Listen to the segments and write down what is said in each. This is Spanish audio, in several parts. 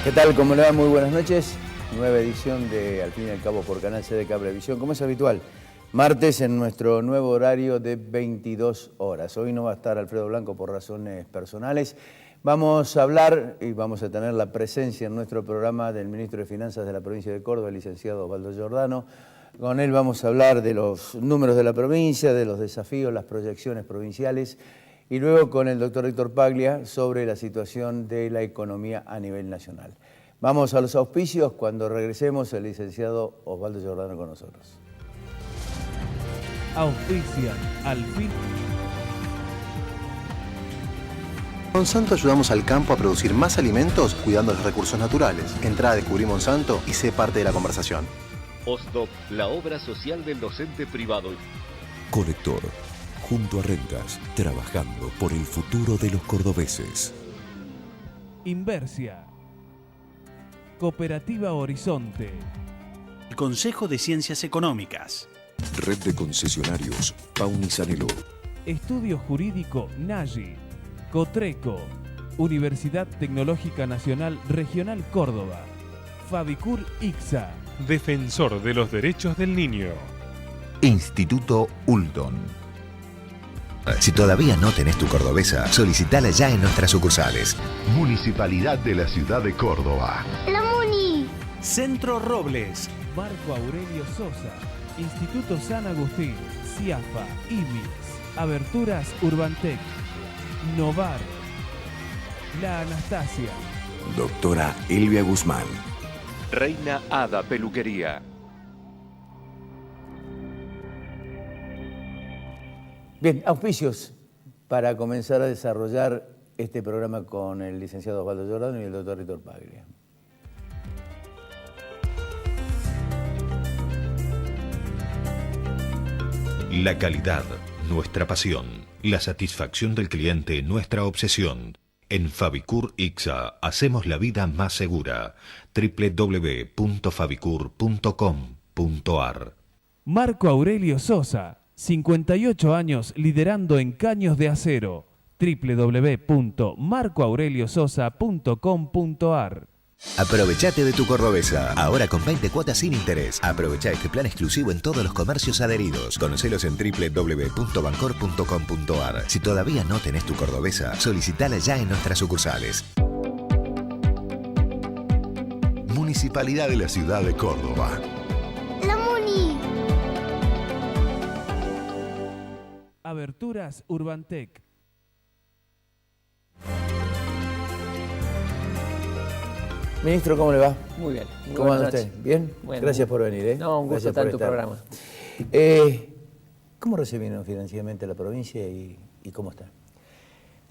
¿Qué tal? ¿Cómo le va? Muy buenas noches. Nueva edición de Al fin y al cabo por Canal C de Cablevisión, como es habitual. Martes en nuestro nuevo horario de 22 horas. Hoy no va a estar Alfredo Blanco por razones personales. Vamos a hablar y vamos a tener la presencia en nuestro programa del ministro de Finanzas de la provincia de Córdoba, el licenciado Osvaldo Giordano. Con él vamos a hablar de los números de la provincia, de los desafíos, las proyecciones provinciales. Y luego con el doctor Héctor Paglia sobre la situación de la economía a nivel nacional. Vamos a los auspicios. Cuando regresemos, el licenciado Osvaldo Giordano con nosotros. Auspician al fin. Monsanto ayudamos al campo a producir más alimentos cuidando los recursos naturales. Entrá a Descubrí Monsanto y sé parte de la conversación. OSDOC, la obra social del docente privado. Conector, junto a Rentas, trabajando por el futuro de los cordobeses. Inversia. Cooperativa Horizonte. El Consejo de Ciencias Económicas. Red de concesionarios, Pauni Sanelo. Estudio Jurídico Nagi. Cotreco. Universidad Tecnológica Nacional Regional Córdoba. Fabicur ICSA. Defensor de los Derechos del Niño. Instituto Uldon. Si todavía no tenés tu cordobesa, solicitala ya en nuestras sucursales. Municipalidad de la Ciudad de Córdoba. La Muni. Centro Robles. Marco Aurelio Sosa. Instituto San Agustín. CIAFA. IMIX. Aberturas Urbantec. Novar. La Anastasia. Doctora Elvia Guzmán. Reina Hada Peluquería. Bien, auspicios para comenzar a desarrollar este programa con el licenciado Osvaldo Giordano y el doctor Héctor Paglia. La calidad, nuestra pasión. La satisfacción del cliente, nuestra obsesión. En Fabicur ICSA hacemos la vida más segura. www.fabicur.com.ar. Marco Aurelio Sosa. 58 años liderando en caños de acero. www.marcoaureliososa.com.ar. Aprovechate de tu cordobesa, ahora con 20 cuotas sin interés. Aprovecha este plan exclusivo en todos los comercios adheridos. Conocelos en www.bancor.com.ar. Si todavía no tenés tu cordobesa, solicitala ya en nuestras sucursales. Municipalidad de la Ciudad de Córdoba. La Muni. Aberturas Urbantec. Ministro, ¿cómo le va? Muy bien. ¿Cómo anda usted? ¿Bien? Bueno, gracias por venir. No, un gusto estar en tu programa. ¿Cómo recibieron financieramente la provincia y cómo está?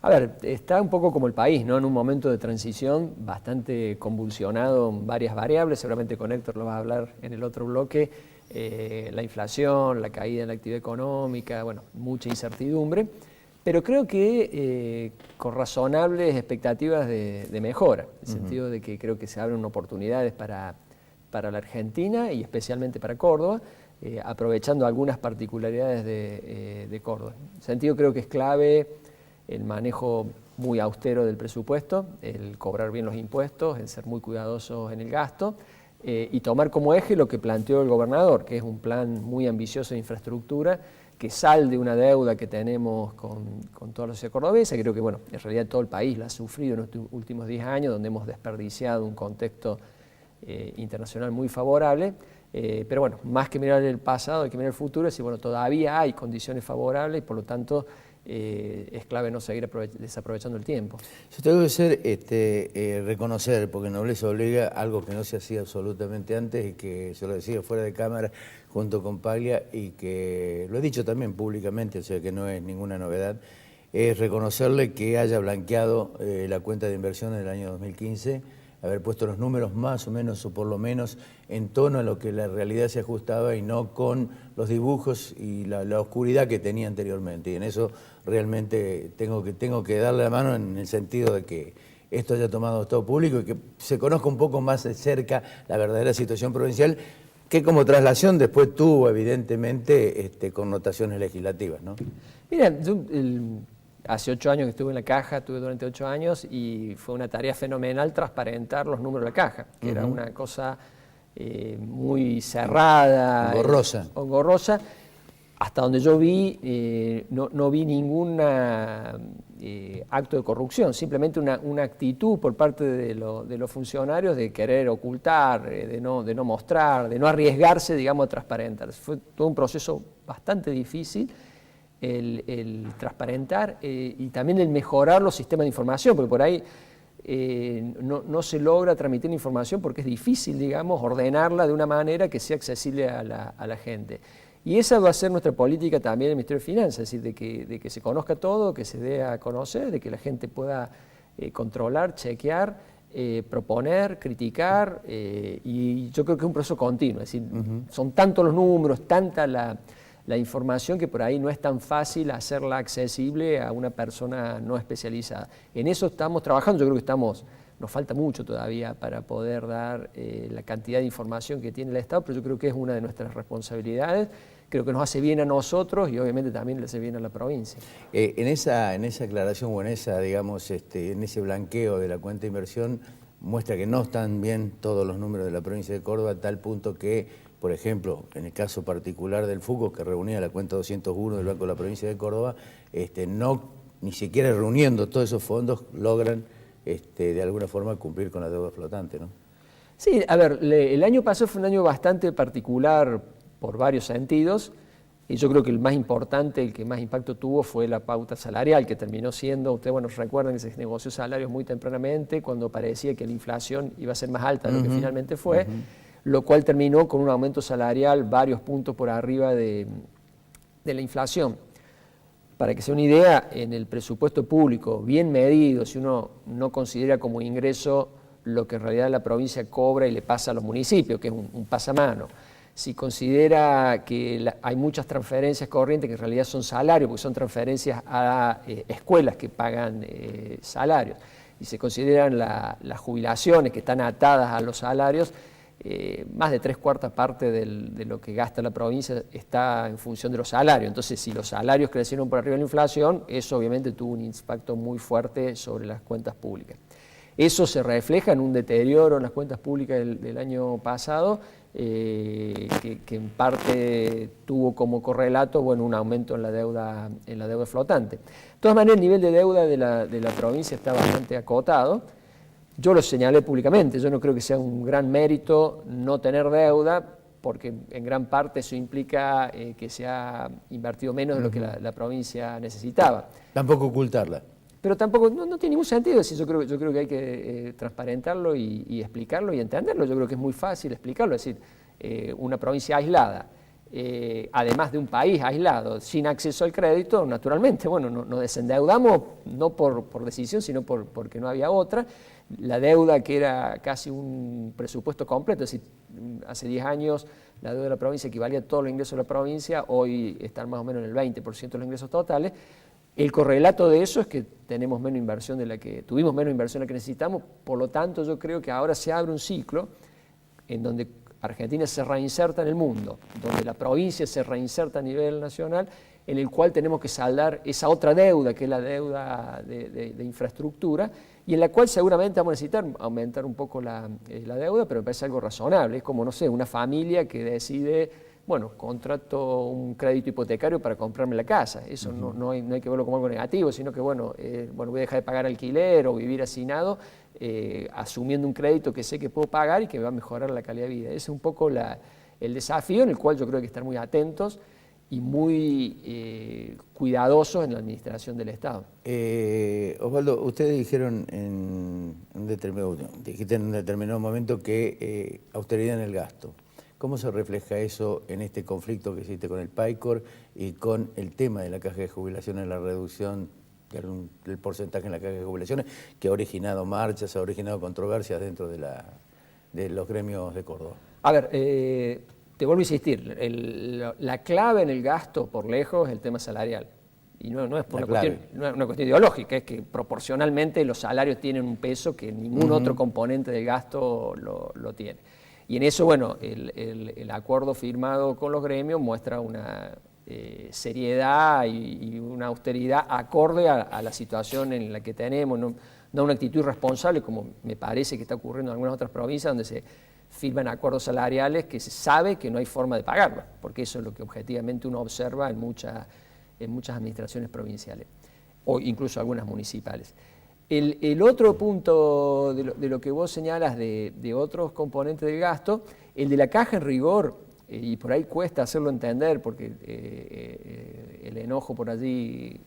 A ver, está un poco como el país, ¿no? En un momento de transición bastante convulsionado en varias variables, seguramente con Héctor lo vas a hablar en el otro bloque, la inflación, la caída en la actividad económica, bueno, mucha incertidumbre, pero creo que con razonables expectativas de mejora, en el sentido de que creo que se abren oportunidades para la Argentina y especialmente para Córdoba, aprovechando algunas particularidades de Córdoba. En ese sentido creo que es clave el manejo muy austero del presupuesto, el cobrar bien los impuestos, el ser muy cuidadosos en el gasto y tomar como eje lo que planteó el gobernador, que es un plan muy ambicioso de infraestructura que salde una deuda que tenemos con toda la sociedad cordobesa. Creo que, bueno, en realidad todo el país la ha sufrido en los últimos 10 años, donde hemos desperdiciado un contexto internacional muy favorable. Pero bueno, más que mirar el pasado, hay que mirar el futuro, es decir, bueno, todavía hay condiciones favorables y por lo tanto es clave no seguir desaprovechando el tiempo. Yo tengo que ser, reconocer, porque nobleza obliga, algo que no se hacía absolutamente antes y que se lo decía fuera de cámara junto con Paglia y que lo he dicho también públicamente, o sea que no es ninguna novedad, es reconocerle que haya blanqueado la cuenta de inversión en el año 2015, haber puesto los números más o menos o por lo menos en tono a lo que la realidad se ajustaba y no con los dibujos y la oscuridad que tenía anteriormente. Y en eso realmente tengo que darle la mano en el sentido de que esto haya tomado todo público y que se conozca un poco más de cerca la verdadera situación provincial, que como traslación después tuvo evidentemente connotaciones legislativas, ¿no? Mira, Hace 8 años que estuve en la caja, estuve durante 8 años y fue una tarea fenomenal transparentar los números de la caja, que era una cosa muy cerrada, engorrosa. Hasta donde yo vi, no vi ningún acto de corrupción, simplemente una actitud por parte de los funcionarios de querer ocultar, de no mostrar, de no arriesgarse, digamos, a transparentar. Fue todo un proceso bastante difícil el transparentar y también el mejorar los sistemas de información, porque por ahí no se logra transmitir información porque es difícil, digamos, ordenarla de una manera que sea accesible a la gente. Y esa va a ser nuestra política también del Ministerio de Finanzas, es decir, de que se conozca todo, que se dé a conocer, de que la gente pueda controlar, chequear, proponer, criticar, y yo creo que es un proceso continuo, es decir, son tantos los números, tanta la información que por ahí no es tan fácil hacerla accesible a una persona no especializada. En eso estamos trabajando, yo creo que nos falta mucho todavía para poder dar la cantidad de información que tiene el Estado, pero yo creo que es una de nuestras responsabilidades, creo que nos hace bien a nosotros y obviamente también le hace bien a la provincia. En esa aclaración o en ese blanqueo de la cuenta de inversión muestra que no están bien todos los números de la provincia de Córdoba, a tal punto que, por ejemplo, en el caso particular del FUCO, que reunía la cuenta 201 del Banco de la Provincia de Córdoba, ni siquiera reuniendo todos esos fondos logran de alguna forma cumplir con la deuda flotante, ¿no? Sí, a ver, el año pasado fue un año bastante particular por varios sentidos, y yo creo que el más importante, el que más impacto tuvo fue la pauta salarial, que terminó siendo, ustedes recuerdan que se negoció salarios muy tempranamente, cuando parecía que la inflación iba a ser más alta de lo que finalmente fue, lo cual terminó con un aumento salarial varios puntos por arriba de la inflación. Para que sea una idea, en el presupuesto público, bien medido, si uno no considera como ingreso lo que en realidad la provincia cobra y le pasa a los municipios, que es un pasamano, si considera que hay muchas transferencias corrientes que en realidad son salarios, porque son transferencias a escuelas que pagan salarios, y se consideran las jubilaciones que están atadas a los salarios, más de 3/4 parte de lo que gasta la provincia está en función de los salarios. Entonces, si los salarios crecieron por arriba de la inflación, eso obviamente tuvo un impacto muy fuerte sobre las cuentas públicas. Eso se refleja en un deterioro en las cuentas públicas del año pasado, que en parte tuvo como correlato un aumento en la deuda flotante. De todas maneras, el nivel de deuda de la provincia está bastante acotado. Yo lo señalé públicamente, yo no creo que sea un gran mérito no tener deuda, porque en gran parte eso implica que se ha invertido menos de lo que la provincia necesitaba. Tampoco ocultarla. Pero tampoco, no tiene ningún sentido decir, yo creo que hay que transparentarlo y explicarlo y entenderlo. Yo creo que es muy fácil explicarlo, es decir, una provincia aislada, además de un país aislado, sin acceso al crédito, naturalmente, nos desendeudamos no por decisión, sino porque no había otra. La deuda, que era casi un presupuesto completo, es decir, hace 10 años la deuda de la provincia equivalía a todos los ingresos de la provincia, hoy están más o menos en el 20% de los ingresos totales. El correlato de eso es que tuvimos menos inversión de la que necesitamos, por lo tanto yo creo que ahora se abre un ciclo en donde Argentina se reinserta en el mundo, donde la provincia se reinserta a nivel nacional, en el cual tenemos que saldar esa otra deuda, que es la deuda de infraestructura, y en la cual seguramente vamos a necesitar aumentar un poco la deuda, pero me parece algo razonable. Es como, una familia que decide, contrato un crédito hipotecario para comprarme la casa. Eso no hay que verlo como algo negativo, sino que, voy a dejar de pagar alquiler o vivir hacinado, asumiendo un crédito que sé que puedo pagar y que me va a mejorar la calidad de vida. Ese es un poco el desafío en el cual yo creo que hay que estar muy atentos y muy cuidadosos en la administración del Estado. Osvaldo, ustedes dijeron en un determinado momento que austeridad en el gasto. ¿Cómo se refleja eso en este conflicto que existe con el PAICOR y con el tema de la caja de jubilaciones, la reducción del porcentaje en la caja de jubilaciones, que ha originado marchas, ha originado controversias dentro de los gremios de Córdoba? A ver, te vuelvo a insistir, la clave en el gasto por lejos es el tema salarial. Y no es por una cuestión ideológica, es que proporcionalmente los salarios tienen un peso que ningún otro componente del gasto lo tiene. Y en eso, el acuerdo firmado con los gremios muestra una seriedad y una austeridad acorde a la situación en la que tenemos, no una actitud irresponsable como me parece que está ocurriendo en algunas otras provincias donde se firman acuerdos salariales que se sabe que no hay forma de pagarlos, porque eso es lo que objetivamente uno observa en muchas administraciones provinciales o incluso algunas municipales. El otro punto de lo que vos señalas de otros componentes del gasto, el de la caja en rigor, y por ahí cuesta hacerlo entender porque el enojo por allí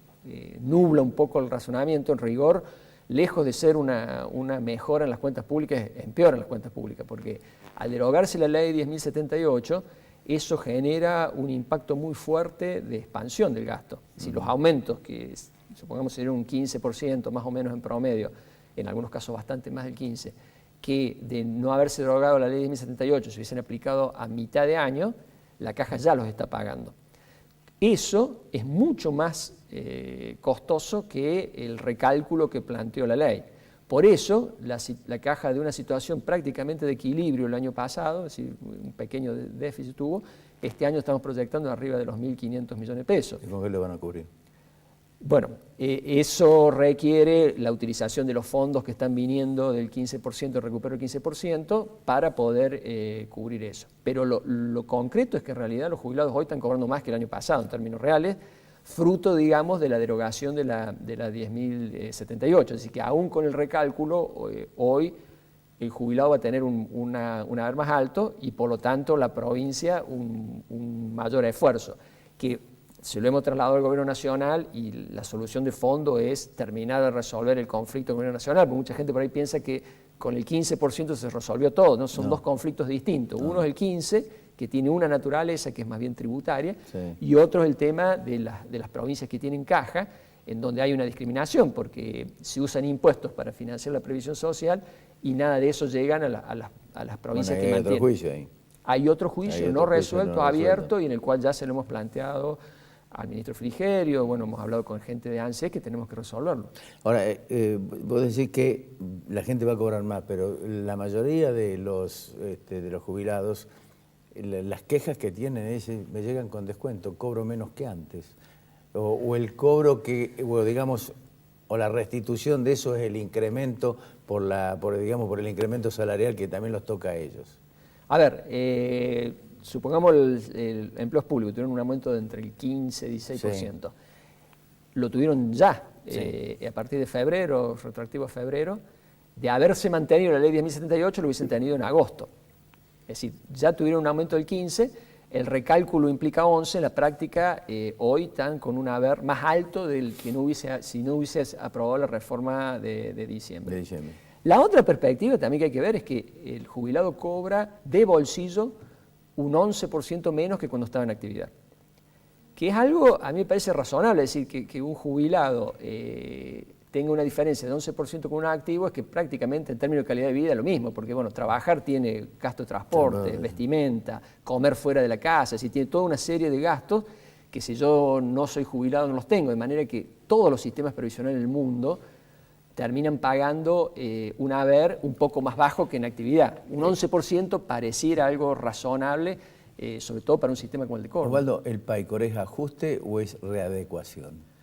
nubla un poco el razonamiento. En rigor, lejos de ser una mejora en las cuentas públicas, empeora en las cuentas públicas, porque al derogarse la ley 10.078, eso genera un impacto muy fuerte de expansión del gasto. Si los aumentos, que supongamos serían un 15% más o menos en promedio, en algunos casos bastante más del 15%, que de no haberse derogado la ley 10.078 se hubiesen aplicado a mitad de año, la caja ya los está pagando. Eso es mucho más costoso que el recálculo que planteó la ley. Por eso, la caja de una situación prácticamente de equilibrio el año pasado, es decir, un pequeño déficit tuvo, este año estamos proyectando arriba de los 1.500 millones de pesos. ¿Y con qué lo van a cubrir? Bueno, eso requiere la utilización de los fondos que están viniendo del 15%, recupero del 15%, para poder cubrir eso. Pero lo concreto es que en realidad los jubilados hoy están cobrando más que el año pasado en términos reales, fruto, digamos, de la derogación de la 10.078. Así que aún con el recálculo, hoy el jubilado va a tener un haber más alto y por lo tanto la provincia un mayor esfuerzo, que se lo hemos trasladado al Gobierno Nacional y la solución de fondo es terminar de resolver el conflicto del Gobierno Nacional, porque mucha gente por ahí piensa que con el 15% se resolvió todo, ¿no? Son dos conflictos distintos. Uno es el 15%, que tiene una naturaleza que es más bien tributaria, y otro es el tema de las provincias que tienen caja, en donde hay una discriminación, porque se usan impuestos para financiar la previsión social y nada de eso llegan a las provincias que mantienen. Hay otro juicio ahí. Hay otro juicio no resuelto, abierto, y en el cual ya se lo hemos planteado al ministro Frigerio, bueno, hemos hablado con gente de ANSES que tenemos que resolverlo. Ahora, vos decís que la gente va a cobrar más, pero la mayoría de los jubilados, las quejas que tienen es, me llegan con descuento, cobro menos que antes. O el cobro que, o digamos, o la restitución de eso es el incremento por el incremento salarial que también los toca a ellos. A ver, supongamos el empleos públicos tuvieron un aumento de entre el 15 y 16%. Sí. Lo tuvieron ya, a partir de febrero, retroactivo a febrero. De haberse mantenido la ley 10.078, lo hubiesen tenido en agosto. Es decir, ya tuvieron un aumento del 15%, el recálculo implica 11%, en la práctica hoy están con un haber más alto del que si no hubiese aprobado la reforma de diciembre. La otra perspectiva también que hay que ver es que el jubilado cobra de bolsillo un 11% menos que cuando estaba en actividad. Que es algo, a mí me parece razonable, es decir, que un jubilado tenga una diferencia de 11% con un activo, es que prácticamente en términos de calidad de vida es lo mismo, porque bueno, trabajar tiene gasto de transporte, vestimenta, comer fuera de la casa, es decir, tiene toda una serie de gastos que si yo no soy jubilado no los tengo, de manera que todos los sistemas previsionales del mundo terminan pagando un haber un poco más bajo que en actividad. Un 11% pareciera algo razonable, sobre todo para un sistema como el de Córdoba. Osvaldo, ¿el PAICOR es ajuste o es readecuación?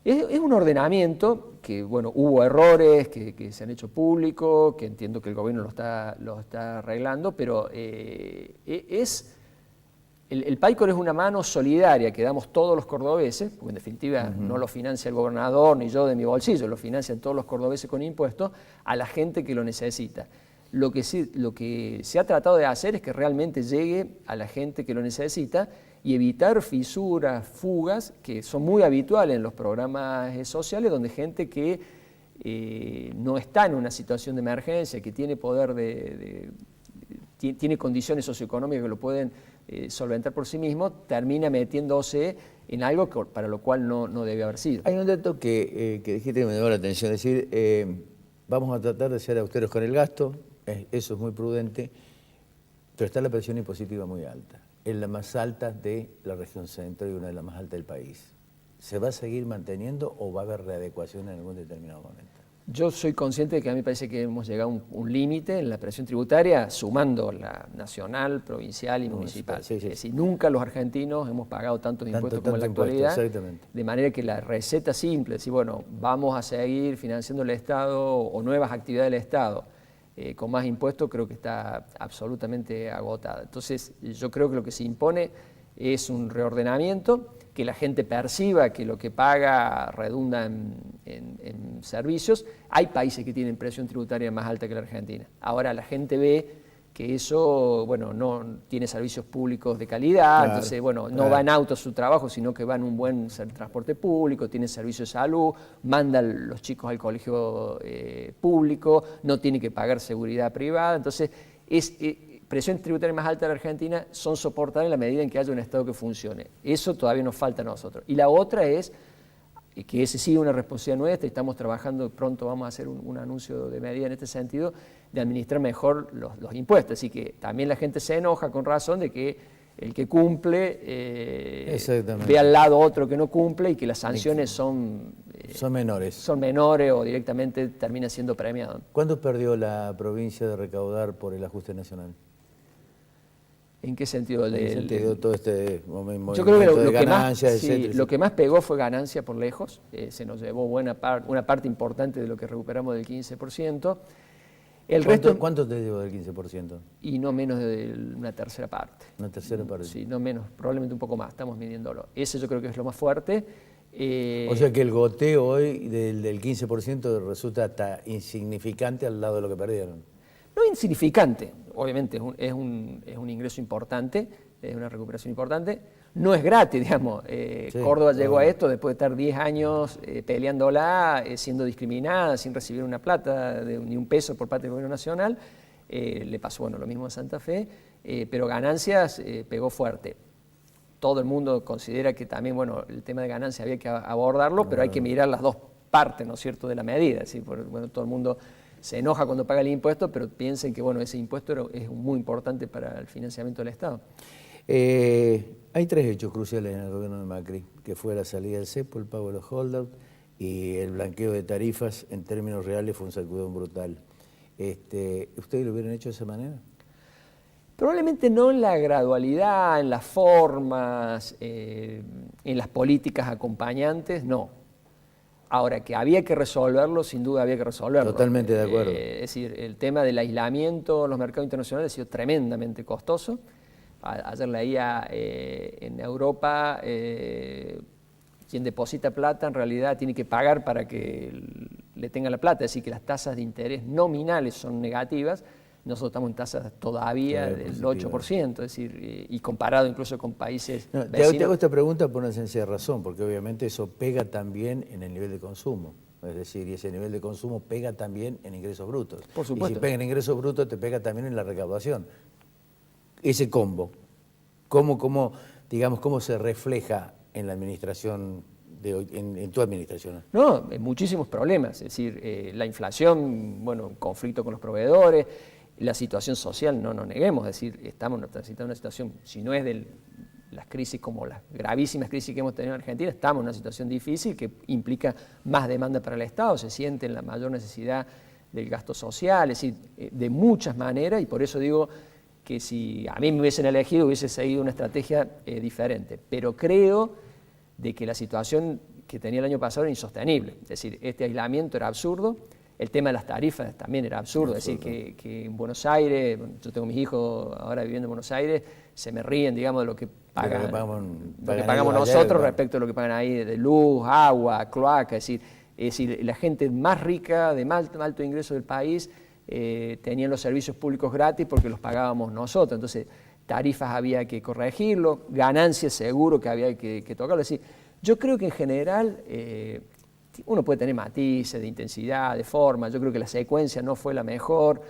Es un ordenamiento que, bueno, hubo errores que se han hecho públicos, que entiendo que el gobierno lo está arreglando, pero el PAICOR es una mano solidaria que damos todos los cordobeses, porque en definitiva no lo financia el gobernador ni yo de mi bolsillo, lo financian todos los cordobeses con impuestos, a la gente que lo necesita. Lo que se ha tratado de hacer es que realmente llegue a la gente que lo necesita y evitar fisuras, fugas, que son muy habituales en los programas sociales, donde gente que no está en una situación de emergencia, que tiene poder tiene condiciones socioeconómicas que lo pueden solventar por sí mismo, termina metiéndose en algo para lo cual no debe haber sido. Hay un dato que dijiste que me llamó la atención, es decir, vamos a tratar de ser austeros con el gasto, eso es muy prudente, pero está la presión impositiva muy alta. Es la más alta de la región centro y una de las más altas del país. ¿Se va a seguir manteniendo o va a haber readecuación en algún determinado momento? Yo soy consciente de que a mí me parece que hemos llegado a un límite en la presión tributaria, sumando la nacional, provincial y municipal. Sí. Es decir, nunca los argentinos hemos pagado tantos impuestos como en la actualidad. Exactamente. De manera que la receta simple, es decir, bueno, vamos a seguir financiando el Estado o nuevas actividades del Estado con más impuestos, creo que está absolutamente agotada. Entonces, yo creo que lo que se impone es un reordenamiento, que la gente perciba que lo que paga redunda en servicios. Hay países que tienen presión tributaria más alta que la Argentina. Ahora la gente ve que eso, bueno, no tiene servicios públicos de calidad, Claro, entonces, bueno, no claro. va en auto a su trabajo, sino que va en un buen transporte público, tiene servicios de salud, manda a los chicos al colegio público, no tiene que pagar seguridad privada. Entonces, presión tributaria más alta de la Argentina son soportables en la medida en que haya un Estado que funcione. Eso todavía nos falta a nosotros. Y la otra es que ese sí es una responsabilidad nuestra, y estamos trabajando, pronto vamos a hacer un anuncio de medida en este sentido, de administrar mejor los impuestos. Así que también la gente se enoja con razón de que el que cumple ve al lado otro que no cumple y que las sanciones son menores. Son menores o directamente termina siendo premiado. ¿Cuándo perdió la provincia de recaudar por el ajuste nacional? ¿En qué sentido? ¿En qué sentido todo este movimiento Yo creo que de ganancias, etcétera? lo que más pegó fue ganancia por lejos. Se nos llevó una parte importante de lo que recuperamos del 15%. ¿Cuánto te llevó del 15%? Y no menos de una tercera parte. ¿Una tercera parte? Sí, no menos, probablemente un poco más, estamos midiéndolo. Ese yo creo que es lo más fuerte. O sea que el goteo hoy del 15% resulta hasta insignificante al lado de lo que perdieron. No insignificante, obviamente es un ingreso importante, es una recuperación importante. No es gratis, digamos. Córdoba llegó a esto después de estar 10 años peleándola, siendo discriminada, sin recibir una plata, ni un peso por parte del gobierno nacional. Le pasó lo mismo a Santa Fe, pero ganancias pegó fuerte. Todo el mundo considera que también, el tema de ganancias había que abordarlo, pero hay que mirar las dos partes, ¿no es cierto?, de la medida. ¿Sí? Todo el mundo se enoja cuando paga el impuesto, pero piensen que ese impuesto es muy importante para el financiamiento del Estado. Hay tres hechos cruciales en el gobierno de Macri, que fue la salida del cepo, el pago de los holdouts y el blanqueo de tarifas. En términos reales fue un sacudón brutal. ¿Ustedes lo hubieran hecho de esa manera? Probablemente no en la gradualidad, en las formas, en las políticas acompañantes, no. Ahora, que había que resolverlo, sin duda había que resolverlo. Totalmente de acuerdo. Es decir, el tema del aislamiento en los mercados internacionales ha sido tremendamente costoso. Ayer leía en Europa, quien deposita plata en realidad tiene que pagar para que le tenga la plata, es decir, que las tasas de interés nominales son negativas. Nosotros estamos en tasas todavía del 8%, es decir, y comparado incluso con países vecinos. Te hago esta pregunta por una sencilla razón, porque obviamente eso pega también en el nivel de consumo. Es decir, y ese nivel de consumo pega también en ingresos brutos. Por supuesto. Y si pega en ingresos brutos, te pega también en la recaudación. Ese combo, ¿cómo se refleja en la administración de hoy, en tu administración? No, muchísimos problemas. Es decir, la inflación, un conflicto con los proveedores, la situación social, no nos neguemos, es decir, estamos transitando una situación, si no es de las crisis como las gravísimas crisis que hemos tenido en Argentina, estamos en una situación difícil que implica más demanda para el Estado, se siente en la mayor necesidad del gasto social, es decir, de muchas maneras, y por eso digo que si a mí me hubiesen elegido hubiese seguido una estrategia diferente, pero creo de que la situación que tenía el año pasado era insostenible, es decir, este aislamiento era absurdo. El tema de las tarifas también era absurdo, es decir, que en Buenos Aires, yo tengo mis hijos ahora viviendo en Buenos Aires, se me ríen, digamos, de lo que pagamos nosotros respecto a lo que pagan ahí de luz, agua, cloaca, es decir, la gente más rica, de más alto ingreso del país, tenían los servicios públicos gratis porque los pagábamos nosotros, entonces tarifas había que corregirlo, ganancias seguro que había que tocarlo, es decir, yo creo que en general uno puede tener matices de intensidad, de forma, yo creo que la secuencia no fue la mejor,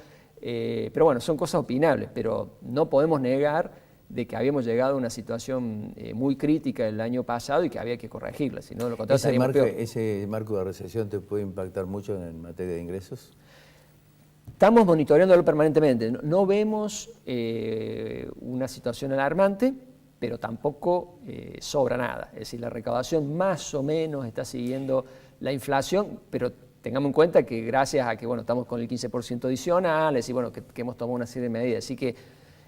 pero son cosas opinables, pero no podemos negar de que habíamos llegado a una situación muy crítica el año pasado y que había que corregirla, si no lo contrario estaríamos peor. ¿Ese marco de recesión te puede impactar mucho en materia de ingresos? Estamos monitoreándolo permanentemente, no vemos una situación alarmante, pero tampoco sobra nada, es decir, la recaudación más o menos está siguiendo la inflación, pero tengamos en cuenta que gracias a que bueno, estamos con el 15% adicional, es decir, bueno, que hemos tomado una serie de medidas, así que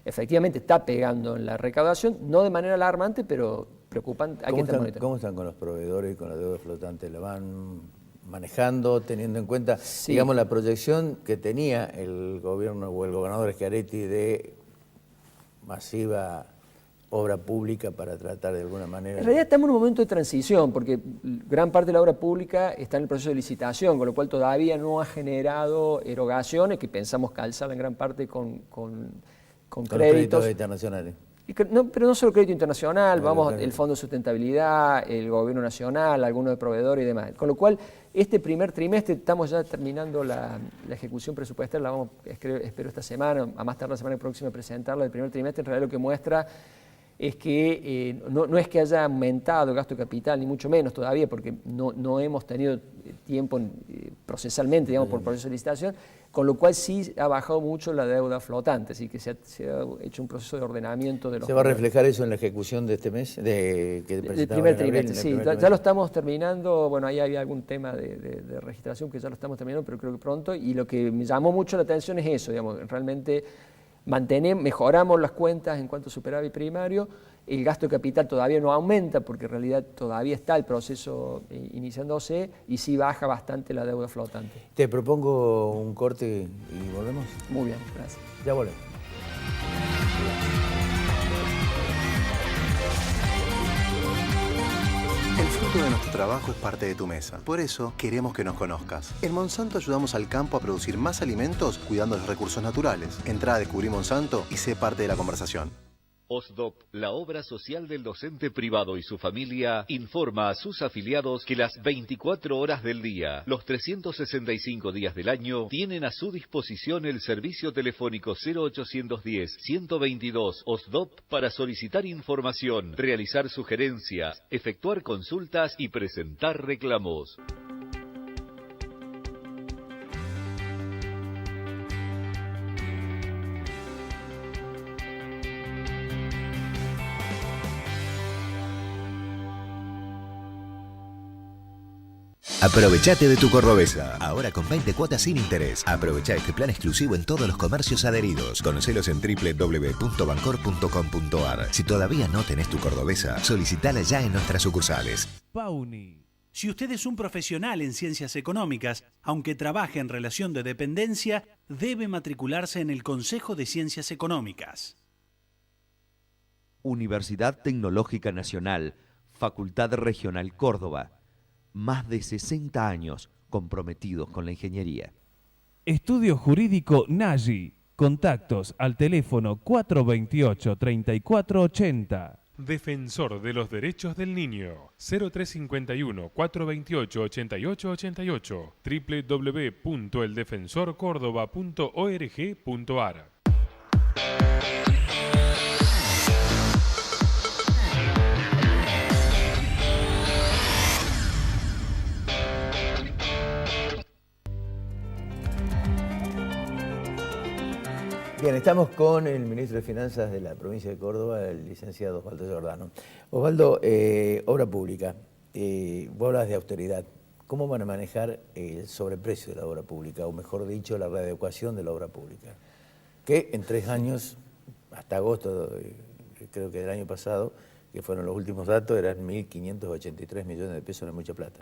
efectivamente está pegando en la recaudación, no de manera alarmante, pero preocupante. ¿Cómo están con los proveedores y con la deuda flotante? ¿La van manejando teniendo en cuenta, digamos, la proyección que tenía el gobierno o el gobernador Schiaretti de masiva obra pública para tratar de alguna manera? En realidad estamos en un momento de transición, porque gran parte de la obra pública está en el proceso de licitación, con lo cual todavía no ha generado erogaciones, que pensamos calzar en gran parte con créditos internacionales. No, pero no solo crédito internacional, el Fondo de Sustentabilidad, el Gobierno Nacional, algunos de proveedores y demás. Con lo cual, este primer trimestre estamos ya terminando la ejecución presupuestaria, la vamos, espero esta semana, a más tardar la semana próxima presentarla. El primer trimestre en realidad lo que muestra es que no es que haya aumentado el gasto de capital, ni mucho menos todavía, porque no hemos tenido tiempo procesalmente, digamos, por proceso de licitación, con lo cual sí ha bajado mucho la deuda flotante, así que se ha hecho un proceso de ordenamiento de los... ¿Se va a reflejar eso en la ejecución de este mes? Del primer trimestre, sí, ya lo estamos terminando, bueno, ahí había algún tema de registración que ya lo estamos terminando, pero creo que pronto, y lo que me llamó mucho la atención es eso, digamos, realmente mejoramos las cuentas en cuanto a superávit primario, el gasto de capital todavía no aumenta porque en realidad todavía está el proceso iniciándose y sí baja bastante la deuda flotante. Te propongo un corte y volvemos. Muy bien, gracias. Ya volvemos. El fruto de nuestro trabajo es parte de tu mesa. Por eso queremos que nos conozcas. En Monsanto ayudamos al campo a producir más alimentos cuidando los recursos naturales. Entrá a Descubrí Monsanto y sé parte de la conversación. OSDOP, la obra social del docente privado y su familia, informa a sus afiliados que las 24 horas del día, los 365 días del año, tienen a su disposición el servicio telefónico 0810-122 OSDOP para solicitar información, realizar sugerencias, efectuar consultas y presentar reclamos. Aprovechate de tu cordobesa. Ahora con 20 cuotas sin interés. Aprovecha este plan exclusivo en todos los comercios adheridos. Conocelos en www.bancor.com.ar. Si todavía no tenés tu cordobesa, solicitala ya en nuestras sucursales. Pauni. Si usted es un profesional en ciencias económicas, aunque trabaje en relación de dependencia, debe matricularse en el Consejo de Ciencias Económicas. Universidad Tecnológica Nacional, Facultad Regional Córdoba. Más de 60 años comprometidos con la ingeniería. Estudio Jurídico Nagy. Contactos al teléfono 428-3480. Defensor de los Derechos del Niño. 0351-428-8888. www.eldefensorcordoba.org.ar. Bien, estamos con el ministro de Finanzas de la provincia de Córdoba, el licenciado Osvaldo Giordano. Osvaldo, obra pública, vos hablas de austeridad. ¿Cómo van a manejar el sobreprecio de la obra pública, o mejor dicho, la readecuación de la obra pública? Que en 3 años, hasta agosto, creo que del año pasado, que fueron los últimos datos, eran 1.583 millones de pesos, no es mucha plata.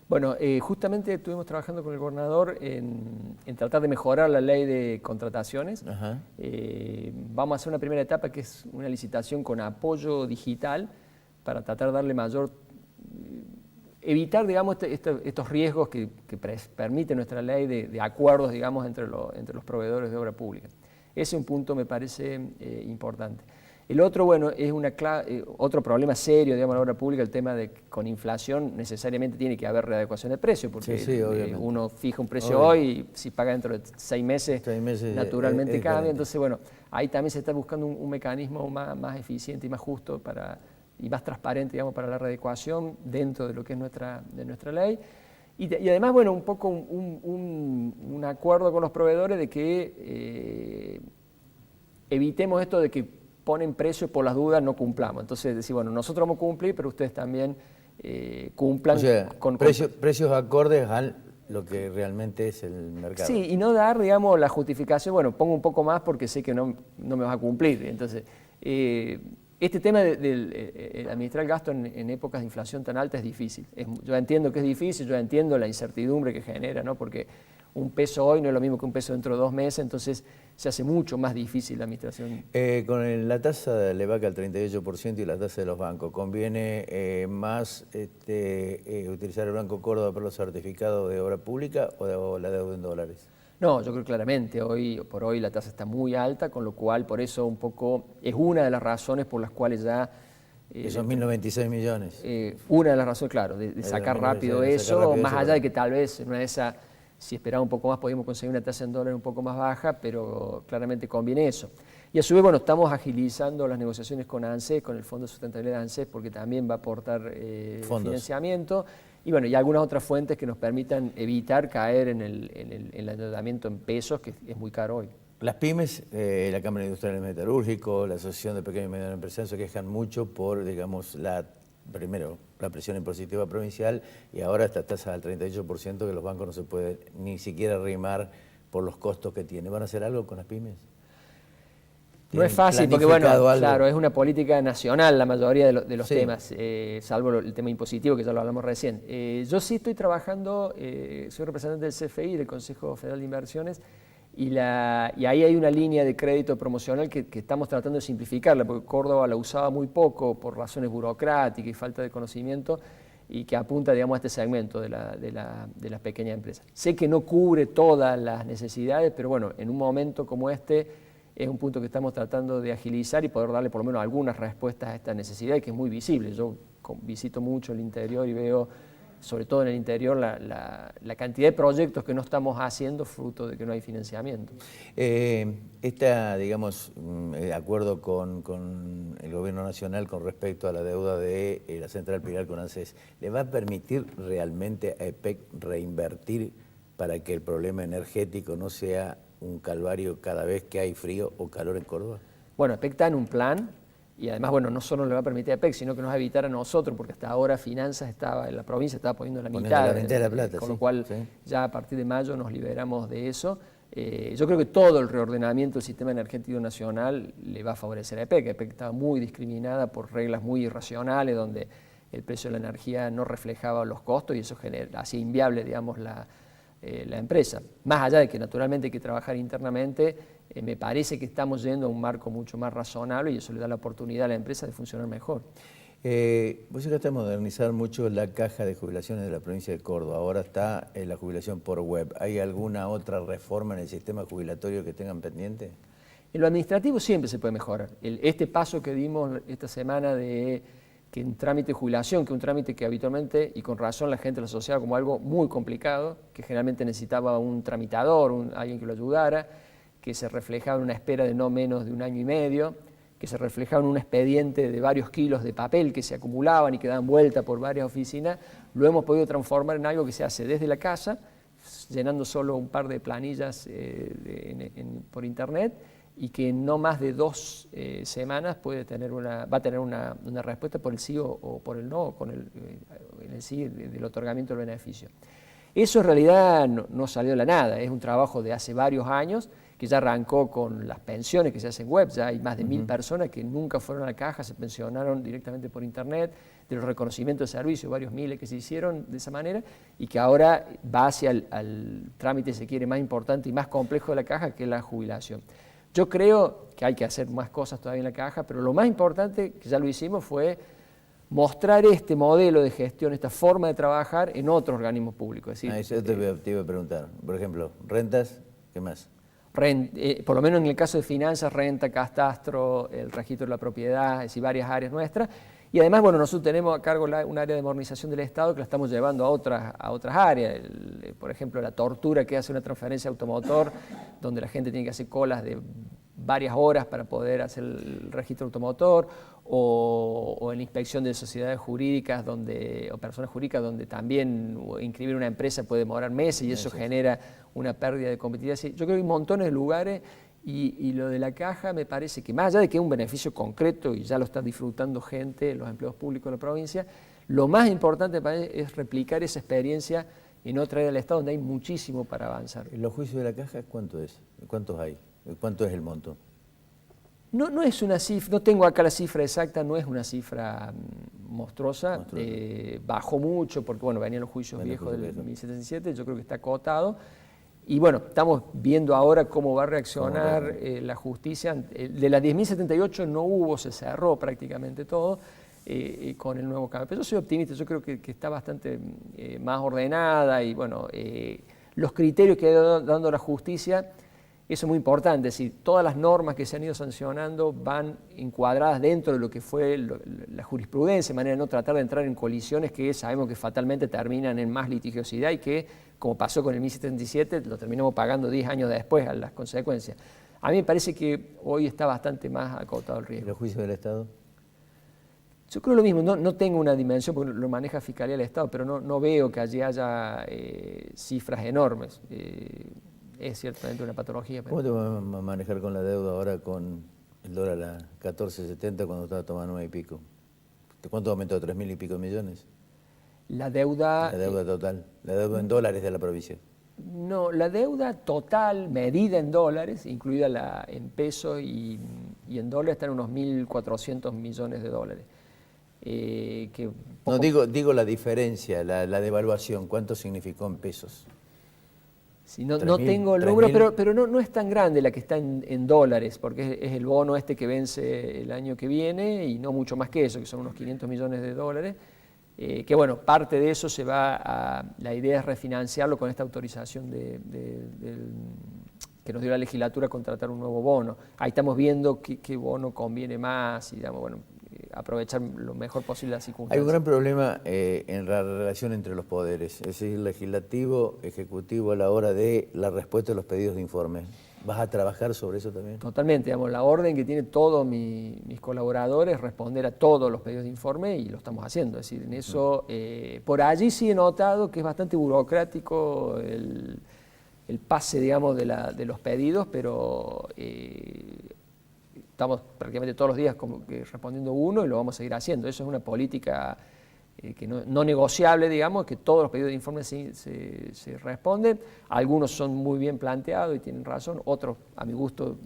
Bueno, justamente estuvimos trabajando con el gobernador en tratar de mejorar la ley de contrataciones. Vamos a hacer una primera etapa que es una licitación con apoyo digital para tratar de darle mayor... evitar, digamos, estos riesgos que permite nuestra ley de acuerdos, digamos, entre los proveedores de obra pública. Ese es un punto me parece importante. El otro, bueno, es otro problema serio, digamos, en la obra pública, el tema de que con inflación necesariamente tiene que haber readecuación de precio, porque uno fija un precio hoy y si paga dentro de 6 meses naturalmente cambia. Entonces, bueno, ahí también se está buscando un mecanismo más eficiente y más justo y más transparente, digamos, para la readecuación dentro de lo que es nuestra ley. Y además, bueno, un poco un acuerdo con los proveedores de que evitemos esto de que ponen precio por las dudas, no cumplamos. Entonces, decir, bueno, nosotros vamos a cumplir, pero ustedes también cumplan. O sea, precios acordes lo que realmente es el mercado. Sí, y no dar, digamos, la justificación, bueno, pongo un poco más porque sé que no me vas a cumplir. Entonces, este tema de administrar el gasto en épocas de inflación tan alta es difícil. Yo entiendo que es difícil, yo entiendo la incertidumbre que genera, ¿no? Porque un peso hoy no es lo mismo que un peso dentro de 2 meses, entonces se hace mucho más difícil la administración. Con la tasa de Levaca al 38% y la tasa de los bancos, ¿conviene más utilizar el Banco Córdoba para los certificados de obra pública o la deuda en dólares? No, yo creo claramente, por hoy la tasa está muy alta, con lo cual por eso un poco es una de las razones por las cuales ya... Esos 1.096 millones. Una de las razones, claro, de sacar rápido eso, más allá de que tal vez en una de esas, si esperaba un poco más, podíamos conseguir una tasa en dólares un poco más baja, pero claramente conviene eso. Y a su vez, bueno, estamos agilizando las negociaciones con ANSES, con el Fondo de Sustentabilidad de ANSES, porque también va a aportar financiamiento. Y bueno, y algunas otras fuentes que nos permitan evitar caer en el endeudamiento en pesos, que es muy caro hoy. Las pymes, la Cámara Industrial Metalúrgico, la Asociación de Pequeños y Medianos Empresarios se quejan mucho por, digamos, primero, la presión impositiva provincial y ahora esta tasa del 38% que los bancos no se pueden ni siquiera arrimar por los costos que tienen. ¿Van a hacer algo con las pymes? No es fácil porque, bueno, claro, es una política nacional la mayoría de los temas, salvo el tema impositivo que ya lo hablamos recién. Yo sí estoy trabajando, soy representante del CFI, del Consejo Federal de Inversiones, y ahí hay una línea de crédito promocional que estamos tratando de simplificarla, porque Córdoba la usaba muy poco por razones burocráticas y falta de conocimiento, y que apunta, digamos, a este segmento de las pequeñas empresas. Sé que no cubre todas las necesidades, pero bueno, en un momento como este es un punto que estamos tratando de agilizar y poder darle por lo menos algunas respuestas a esta necesidad, que es muy visible. Yo visito mucho el interior y veo, sobre todo en el interior, la cantidad de proyectos que no estamos haciendo fruto de que no hay financiamiento. Digamos, acuerdo con el Gobierno Nacional con respecto a la deuda de la Central Pilar con ANSES, ¿le va a permitir realmente a EPEC reinvertir para que el problema energético no sea un calvario cada vez que hay frío o calor en Córdoba? Bueno, EPEC está en un plan y además, bueno, no solo le va a permitir a EPEC, sino que nos va a evitar a nosotros, porque hasta ahora Finanzas en la provincia estaba poniendo la mitad de la plata, con lo cual ya a partir de mayo nos liberamos de eso. Yo creo que todo el reordenamiento del sistema energético nacional le va a favorecer a EPEC. EPEC estaba muy discriminada por reglas muy irracionales, donde el precio de la energía no reflejaba los costos y eso hacía inviable, digamos, la empresa. Más allá de que naturalmente hay que trabajar internamente, me parece que estamos yendo a un marco mucho más razonable y eso le da la oportunidad a la empresa de funcionar mejor. Vos llegaste a modernizar mucho la caja de jubilaciones de la provincia de Córdoba, ahora está la jubilación por web. ¿Hay alguna otra reforma en el sistema jubilatorio que tengan pendiente? En lo administrativo siempre se puede mejorar. Este paso que dimos esta semana de que un trámite de jubilación, que un trámite que habitualmente y con razón la gente lo asociaba como algo muy complicado, que generalmente necesitaba un tramitador, alguien que lo ayudara, que se reflejaba en una espera de no menos de 1 año y medio, que se reflejaba en un expediente de varios kilos de papel que se acumulaban y que daban vuelta por varias oficinas, lo hemos podido transformar en algo que se hace desde la casa, llenando solo un par de planillas por internet, y que en no más de 2 semanas va a tener una respuesta por el sí o por el no, en el sí del otorgamiento del beneficio. Eso en realidad no salió de la nada, es un trabajo de hace varios años que ya arrancó con las pensiones que se hacen web, ya hay más de 1.000 personas que nunca fueron a la caja, se pensionaron directamente por internet, de los reconocimientos de servicio, varios miles que se hicieron de esa manera, y que ahora va hacia al trámite, si se quiere, más importante y más complejo de la caja, que es la jubilación. Yo creo que hay que hacer más cosas todavía en la caja, pero lo más importante, que ya lo hicimos, fue mostrar este modelo de gestión, esta forma de trabajar en otros organismos públicos. Es decir, eso te iba a preguntar. Por ejemplo, rentas, ¿qué más? Por lo menos en el caso de finanzas, renta, catastro, el registro de la propiedad, es decir, varias áreas nuestras. Y además, bueno, nosotros tenemos a cargo un área de modernización del Estado que la estamos llevando a otras áreas. Por ejemplo, la tortura que hace una transferencia automotor, donde la gente tiene que hacer colas de varias horas para poder hacer el registro automotor, o en la inspección de sociedades jurídicas o personas jurídicas, donde también inscribir una empresa puede demorar meses y eso genera una pérdida de competitividad. Yo creo que hay montones de lugares. Y lo de la caja me parece que más allá de que es un beneficio concreto y ya lo está disfrutando gente, los empleados públicos de la provincia, lo más importante para mí es replicar esa experiencia en otra área del Estado donde hay muchísimo para avanzar. ¿En los juicios de la Caja cuánto es? ¿Cuántos hay? ¿Cuánto es el monto? No es una cifra, no tengo acá la cifra exacta, no es una cifra monstruosa. Bajó mucho porque bueno, venían los juicios viejos del 2077, yo creo que está acotado. Y bueno, estamos viendo ahora cómo va a reaccionar la justicia. De la 10.078 no hubo, se cerró prácticamente todo con el nuevo cambio. Pero yo soy optimista, yo creo que está bastante más ordenada y bueno, los criterios que ha dando la justicia, eso es muy importante, es decir, todas las normas que se han ido sancionando van encuadradas dentro de lo que fue la jurisprudencia, de manera de no tratar de entrar en colisiones que sabemos que fatalmente terminan en más litigiosidad y que, como pasó con el 1077, lo terminamos pagando 10 años después a las consecuencias. A mí me parece que hoy está bastante más acotado el riesgo. ¿Y los juicios del Estado? Yo creo lo mismo, no tengo una dimensión porque lo maneja Fiscalía del Estado, pero no veo que allí haya cifras enormes. Es ciertamente una patología. ¿Cómo te vas a manejar con la deuda ahora con el dólar a 14.70 cuando estaba tomando 9 y pico? ¿Cuánto aumentó? ¿3.000 y pico millones? La deuda... La deuda total, la deuda en dólares de la provincia. No, la deuda total medida en dólares, incluida en pesos y en dólares, está en unos 1.400 millones de dólares. No, digo la diferencia, la devaluación, ¿cuánto significó en pesos? Sí, no tengo el número, pero no es tan grande la que está en dólares, porque es el bono este que vence el año que viene y no mucho más que eso, que son unos 500 millones de dólares. Que bueno, parte de eso se va a... La idea es refinanciarlo con esta autorización que nos dio la legislatura a contratar un nuevo bono. Ahí estamos viendo qué bono conviene más y digamos, bueno, aprovechar lo mejor posible las circunstancias. Hay un gran problema en la relación entre los poderes, es decir, legislativo, ejecutivo, a la hora de la respuesta a los pedidos de informe. ¿Vas a trabajar sobre eso también? Totalmente, digamos, la orden que tienen todos mis colaboradores es responder a todos los pedidos de informe y lo estamos haciendo. Es decir, en eso, por allí sí he notado que es bastante burocrático el pase, digamos, de los pedidos, pero estamos prácticamente todos los días como que respondiendo uno y lo vamos a seguir haciendo. Eso es una política que no negociable, digamos, que todos los pedidos de informe se responden. Algunos son muy bien planteados y tienen razón, otros, a mi gusto,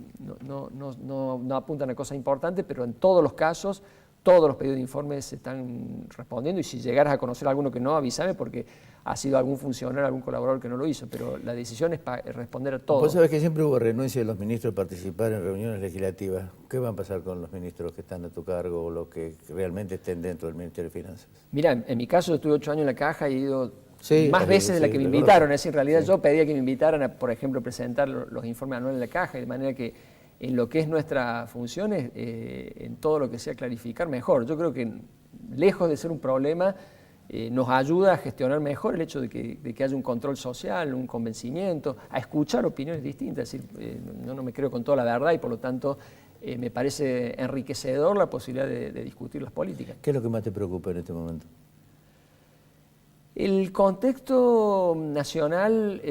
no apuntan a cosas importantes, pero en todos los casos, todos los pedidos de informe se están respondiendo y si llegaras a conocer alguno que no, avísame porque ha sido algún funcionario, algún colaborador que no lo hizo, pero la decisión es responder a todos. Vos sabés que siempre hubo renuncia de los ministros a participar en reuniones legislativas. ¿Qué va a pasar con los ministros que están a tu cargo o los que realmente estén dentro del Ministerio de Finanzas? Mira, en mi caso yo estuve 8 años en la Caja y he ido más veces de la que me invitaron. Es decir, en realidad yo pedía que me invitaran a, por ejemplo, presentar los informes anuales de la Caja, de manera que en lo que es nuestras funciones, en todo lo que sea clarificar, mejor. Yo creo que lejos de ser un problema, nos ayuda a gestionar mejor el hecho de que haya un control social, un convencimiento, a escuchar opiniones distintas. Es decir, no me creo con toda la verdad y por lo tanto me parece enriquecedor la posibilidad de discutir las políticas. ¿Qué es lo que más te preocupa en este momento? El contexto nacional,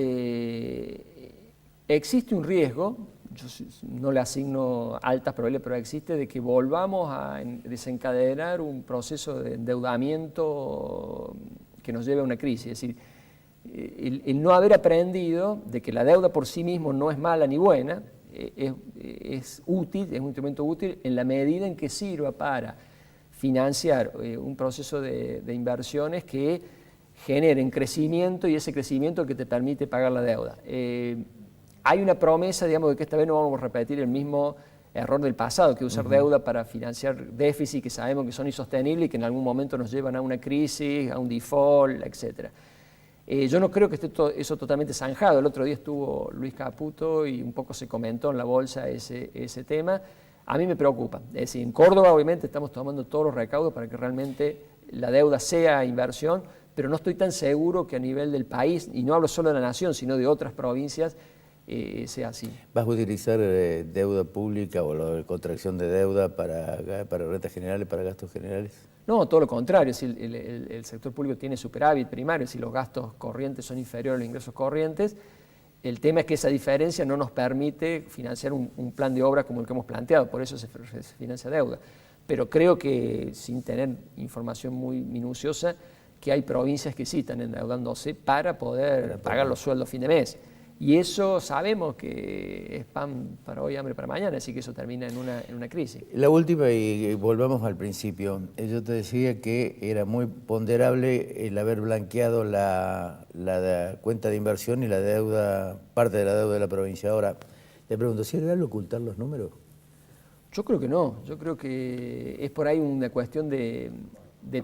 existe un riesgo, yo no le asigno altas probabilidades, pero existe de que volvamos a desencadenar un proceso de endeudamiento que nos lleve a una crisis. Es decir, el no haber aprendido de que la deuda por sí mismo no es mala ni buena, es útil, es un instrumento útil en la medida en que sirva para financiar un proceso de inversiones que generen crecimiento y ese crecimiento que te permite pagar la deuda. Hay una promesa, digamos, de que esta vez no vamos a repetir el mismo error del pasado, que usar deuda para financiar déficit que sabemos que son insostenibles y que en algún momento nos llevan a una crisis, a un default, etc. Yo no creo que esté eso totalmente zanjado. El otro día estuvo Luis Caputo y un poco se comentó en la bolsa ese tema. A mí me preocupa. Es decir, en Córdoba obviamente estamos tomando todos los recaudos para que realmente la deuda sea inversión, pero no estoy tan seguro que a nivel del país, y no hablo solo de la nación, sino de otras provincias, sea así. ¿Vas a utilizar deuda pública o la contracción de deuda para rentas generales, para gastos generales? No, todo lo contrario. Si el sector público tiene superávit primario, si los gastos corrientes son inferiores a los ingresos corrientes, el tema es que esa diferencia no nos permite financiar un plan de obra como el que hemos planteado, por eso se financia deuda. Pero creo que, sin tener información muy minuciosa, que hay provincias que sí están endeudándose para poder pagar los sueldos a fin de mes. Y eso sabemos que es pan para hoy, hambre para mañana, así que eso termina en una crisis. La última, y volvamos al principio. Yo te decía que era muy ponderable el haber blanqueado la cuenta de inversión y la deuda, parte de la deuda de la provincia. Ahora, te pregunto, ¿si es real ocultar los números? Yo creo que no. Yo creo que es por ahí una cuestión de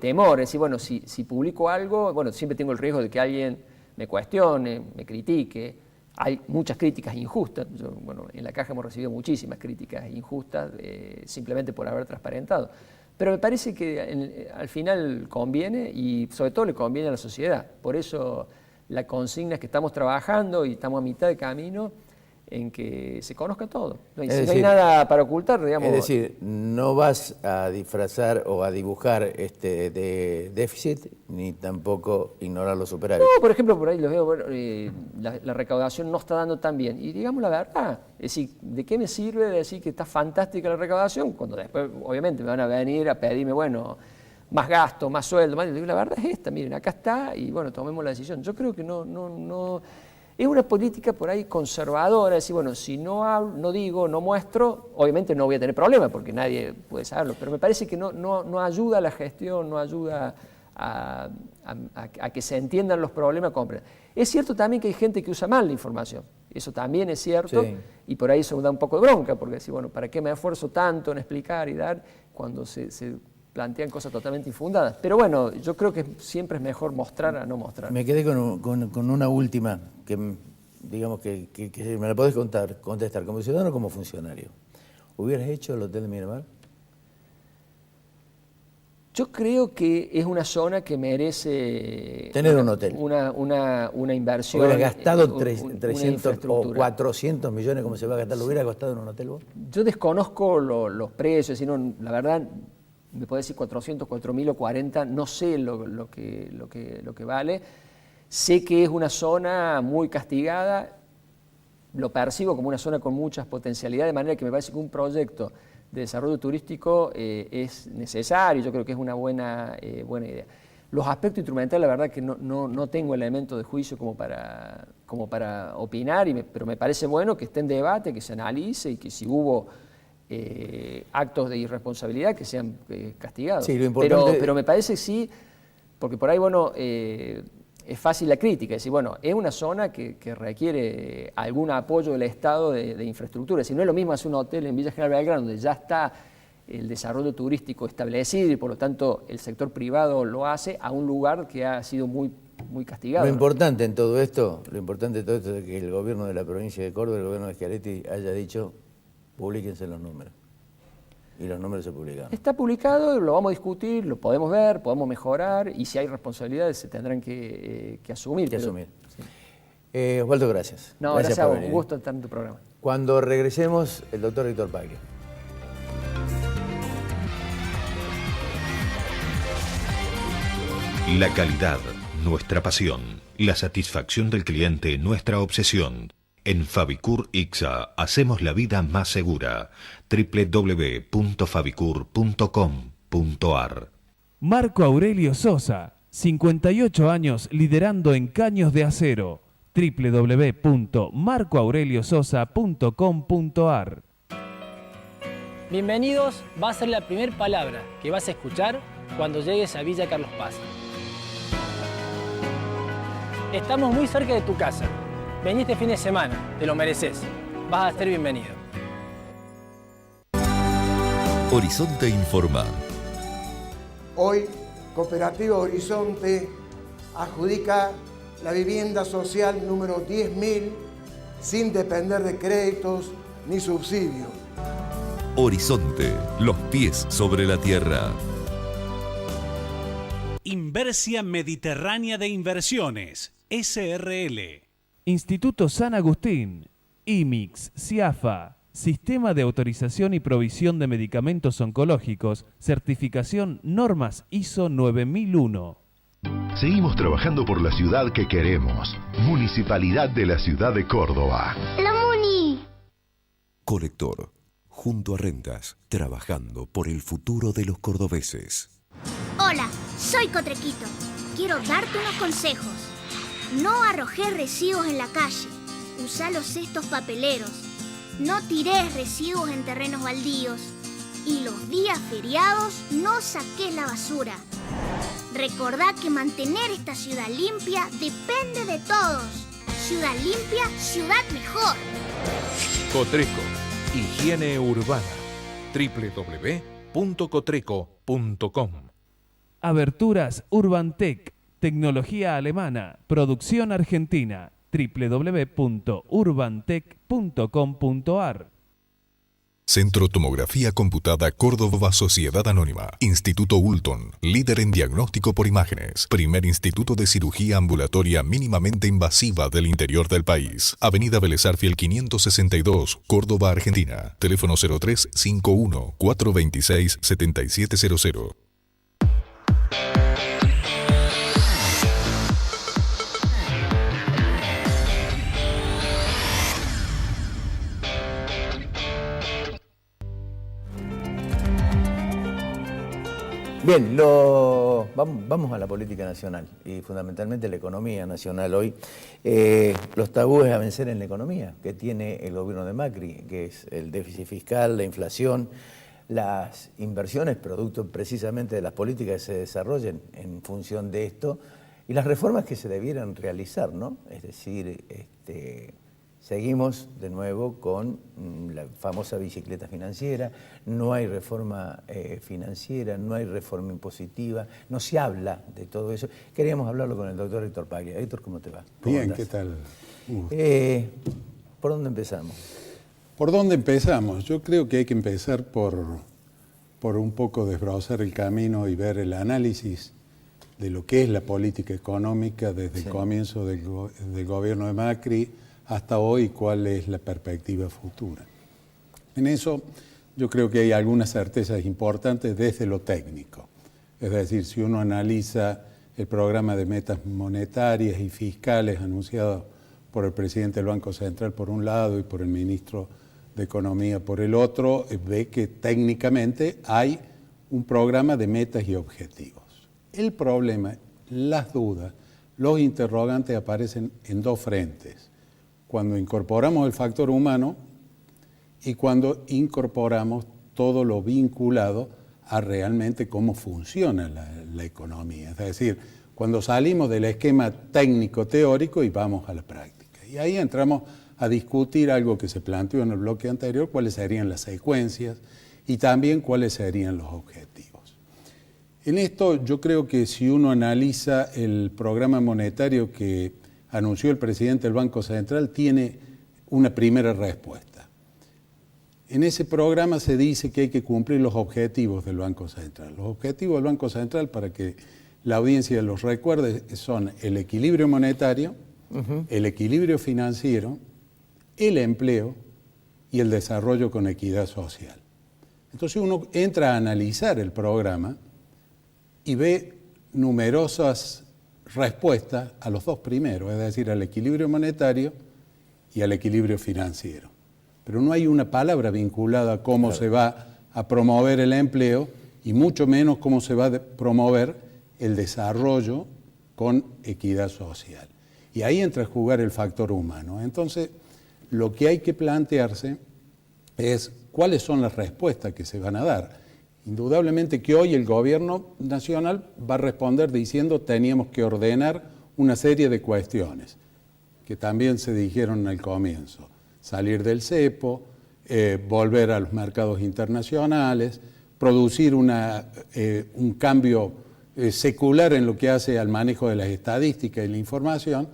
temor. Es decir, bueno, si publico algo, bueno, siempre tengo el riesgo de que alguien me cuestione, me critique. Hay muchas críticas injustas. En la Caja hemos recibido muchísimas críticas injustas simplemente por haber transparentado. Pero me parece que al final conviene y sobre todo le conviene a la sociedad. Por eso la consigna es que estamos trabajando y estamos a mitad de camino en que se conozca todo. Y si no hay nada para ocultar, digamos... Es decir, no vas a disfrazar o a dibujar de déficit, ni tampoco ignorar los superávit. No, por ejemplo, por ahí los veo, bueno, la recaudación no está dando tan bien. Y digamos la verdad, es decir, ¿de qué me sirve decir que está fantástica la recaudación? Cuando después, obviamente, me van a venir a pedirme, bueno, más gasto, más sueldo, más... La verdad es esta, miren, acá está, y bueno, tomemos la decisión. Yo creo que no es una política por ahí conservadora, es decir, bueno, si no hablo, no digo, no muestro, obviamente no voy a tener problemas porque nadie puede saberlo, pero me parece que no ayuda a la gestión, no ayuda a que se entiendan los problemas. Es cierto también que hay gente que usa mal la información, eso también es cierto, sí. Y por ahí eso me da un poco de bronca, porque decir, bueno, ¿para qué me esfuerzo tanto en explicar y dar cuando se plantean cosas totalmente infundadas? Pero bueno, yo creo que siempre es mejor mostrar a no mostrar. Me quedé con una última, que digamos que me la podés contestar como ciudadano o como funcionario. ¿Hubieras hecho el Hotel de Miramar? Yo creo que es una zona que merece... Tener un hotel. Una inversión. ¿Hubieras gastado 300 o 400 millones como se va a gastar? ¿Lo hubieras gastado en un hotel vos? Yo desconozco los precios, sino, la verdad... me puede decir 400, 4.000 o 40, no sé lo que vale. Sé que es una zona muy castigada, lo percibo como una zona con muchas potencialidades, de manera que me parece que un proyecto de desarrollo turístico es necesario, yo creo que es una buena idea. Los aspectos instrumentales, la verdad que no tengo elementos de juicio como para opinar, pero me parece bueno que esté en debate, que se analice y que si hubo... actos de irresponsabilidad que sean castigados. Sí, lo importante... pero me parece sí, porque por ahí, bueno, es fácil la crítica, es decir, bueno, es una zona que requiere algún apoyo del Estado de infraestructura. Si no es lo mismo hacer un hotel en Villa General Belgrano, donde ya está el desarrollo turístico establecido y por lo tanto el sector privado lo hace, a un lugar que ha sido muy castigado. Lo importante en todo esto es que el gobierno de la provincia de Córdoba, el gobierno de Schiaretti, haya dicho: publíquense los números. Y los números se publicaron. Está publicado, lo vamos a discutir, lo podemos ver, podemos mejorar, y si hay responsabilidades se tendrán que asumir. Sí. Osvaldo, gracias. No, gracias a vos, un gusto estar en tu programa. Cuando regresemos, el doctor Héctor Paglia. La calidad, nuestra pasión. La satisfacción del cliente, nuestra obsesión. En Fabicur Ixa hacemos la vida más segura. www.fabicur.com.ar. Marco Aurelio Sosa, 58 años liderando en caños de acero. www.marcoaureliososa.com.ar. Bienvenidos va a ser la primera palabra que vas a escuchar cuando llegues a Villa Carlos Paz. Estamos muy cerca de tu casa. Vení este fin de semana, te lo mereces. Vas a ser bienvenido. Horizonte informa. Hoy, Cooperativa Horizonte adjudica la vivienda social número 10.000 sin depender de créditos ni subsidios. Horizonte, los pies sobre la tierra. Inversia Mediterránea de Inversiones, SRL. Instituto San Agustín, IMIX, CIAFA, Sistema de Autorización y Provisión de Medicamentos Oncológicos, certificación normas ISO 9001. Seguimos trabajando por la ciudad que queremos. Municipalidad de la Ciudad de Córdoba. ¡La Muni! Colector, junto a Rentas, trabajando por el futuro de los cordobeses. Hola, soy Cotrequito. quiero darte unos consejos. No arrojes residuos en la calle. Usa los cestos papeleros. No tires residuos en terrenos baldíos. Y los días feriados no saques la basura. Recordá que mantener esta ciudad limpia depende de todos. Ciudad limpia, ciudad mejor. Cotreco, higiene urbana. www.cotreco.com. Aberturas Urbantec, tecnología alemana, producción argentina. www.urbantec.com.ar. Centro Tomografía Computada Córdoba Sociedad Anónima. Instituto Ulton, líder en diagnóstico por imágenes. Primer instituto de cirugía ambulatoria mínimamente invasiva del interior del país. Avenida Vélez Arfiel 562, Córdoba, Argentina. Teléfono 0351 426 7700. Bien, vamos a la política nacional y fundamentalmente la economía nacional hoy. Los tabúes a vencer en la economía que tiene el gobierno de Macri, que es el déficit fiscal, la inflación, las inversiones producto precisamente de las políticas que se desarrollen en función de esto y las reformas que se debieran realizar, ¿no? Es decir, seguimos de nuevo con la famosa bicicleta financiera, no hay reforma financiera, no hay reforma impositiva, no se habla de todo eso. Queríamos hablarlo con el doctor Héctor Paglia. Héctor, ¿cómo te va? Bien, ¿qué tal? ¿Por dónde empezamos? ¿Por dónde empezamos? Yo creo que hay que empezar por un poco desbrozar el camino y ver el análisis de lo que es la política económica desde el comienzo del gobierno de Macri hasta hoy, cuál es la perspectiva futura. En eso yo creo que hay algunas certezas importantes desde lo técnico. Es decir, si uno analiza el programa de metas monetarias y fiscales anunciado por el presidente del Banco Central por un lado y por el ministro de Economía por el otro, ve que técnicamente hay un programa de metas y objetivos. El problema, las dudas, los interrogantes aparecen en dos frentes. Cuando incorporamos el factor humano y cuando incorporamos todo lo vinculado a realmente cómo funciona la economía. Es decir, cuando salimos del esquema técnico-teórico y vamos a la práctica. Y ahí entramos a discutir algo que se planteó en el bloque anterior, cuáles serían las secuencias y también cuáles serían los objetivos. En esto yo creo que si uno analiza el programa monetario que anunció el presidente del Banco Central, tiene una primera respuesta. En ese programa se dice que hay que cumplir los objetivos del Banco Central. Los objetivos del Banco Central, para que la audiencia los recuerde, son el equilibrio monetario, el equilibrio financiero, el empleo y el desarrollo con equidad social. Entonces uno entra a analizar el programa y ve numerosas respuesta a los dos primeros, es decir, al equilibrio monetario y al equilibrio financiero. Pero no hay una palabra vinculada a cómo se va a promover el empleo y mucho menos cómo se va a promover el desarrollo con equidad social. Y ahí entra a jugar el factor humano. Entonces, lo que hay que plantearse es cuáles son las respuestas que se van a dar. Indudablemente que hoy el gobierno nacional va a responder diciendo teníamos que ordenar una serie de cuestiones que también se dijeron al comienzo. Salir del cepo, volver a los mercados internacionales, producir un cambio secular en lo que hace al manejo de las estadísticas y la información,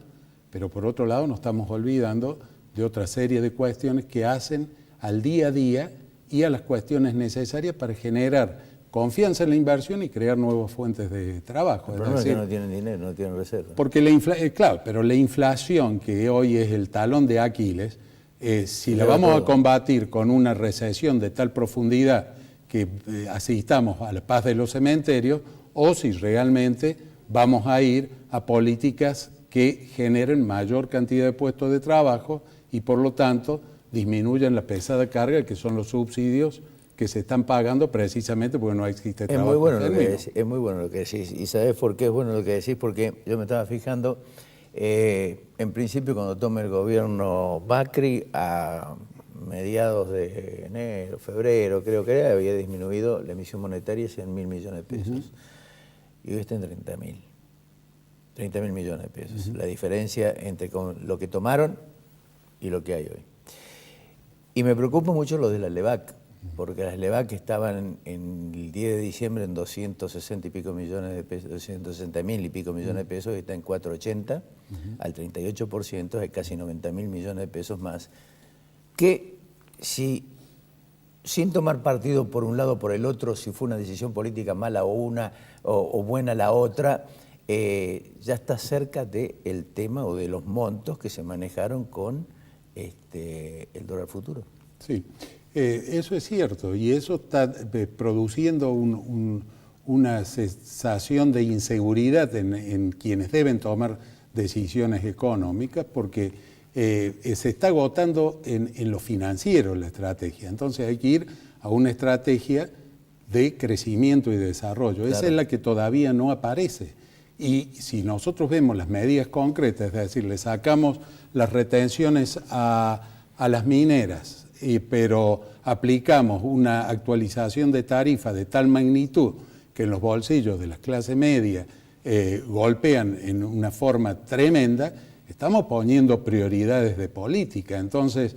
pero por otro lado nos estamos olvidando de otra serie de cuestiones que hacen al día a día y a las cuestiones necesarias para generar confianza en la inversión y crear nuevas fuentes de trabajo. El problema es que no tienen dinero, no tienen reserva. Porque claro, pero la inflación, que hoy es el talón de Aquiles, si la vamos a combatir con una recesión de tal profundidad que asistamos a la paz de los cementerios, o si realmente vamos a ir a políticas que generen mayor cantidad de puestos de trabajo y por lo tanto disminuyan la pesada carga que son los subsidios que se están pagando precisamente porque no existe trabajo. Es muy bueno lo que decís. ¿Y sabés por qué es bueno lo que decís? Porque yo me estaba fijando, en principio cuando toma el gobierno Macri, a mediados de enero, febrero, creo que era, había disminuido la emisión monetaria 100.000 millones de pesos. Y hoy está en 30.000 millones de pesos. La diferencia entre lo que tomaron y lo que hay hoy. Y me preocupa mucho lo de la LEVAC, porque las LEVAC estaban en el 10 de diciembre en 260 y pico millones de pesos, 260.000 y pico millones de pesos, y está en 480, al 38%, hay casi 90.000 millones de pesos más, que si, sin tomar partido por un lado o por el otro, si fue una decisión política mala o una, o buena la otra, ya está cerca del tema o de los montos que se manejaron con el dólar futuro. Sí, eso es cierto, y eso está produciendo una sensación de inseguridad en quienes deben tomar decisiones económicas, porque se está agotando en lo financiero la estrategia. Entonces hay que ir a una estrategia de crecimiento y desarrollo. Esa es la que todavía no aparece. Y si nosotros vemos las medidas concretas, es decir, le sacamos las retenciones a las mineras, pero aplicamos una actualización de tarifa de tal magnitud que en los bolsillos de la clase media golpean en una forma tremenda, estamos poniendo prioridades de política. Entonces,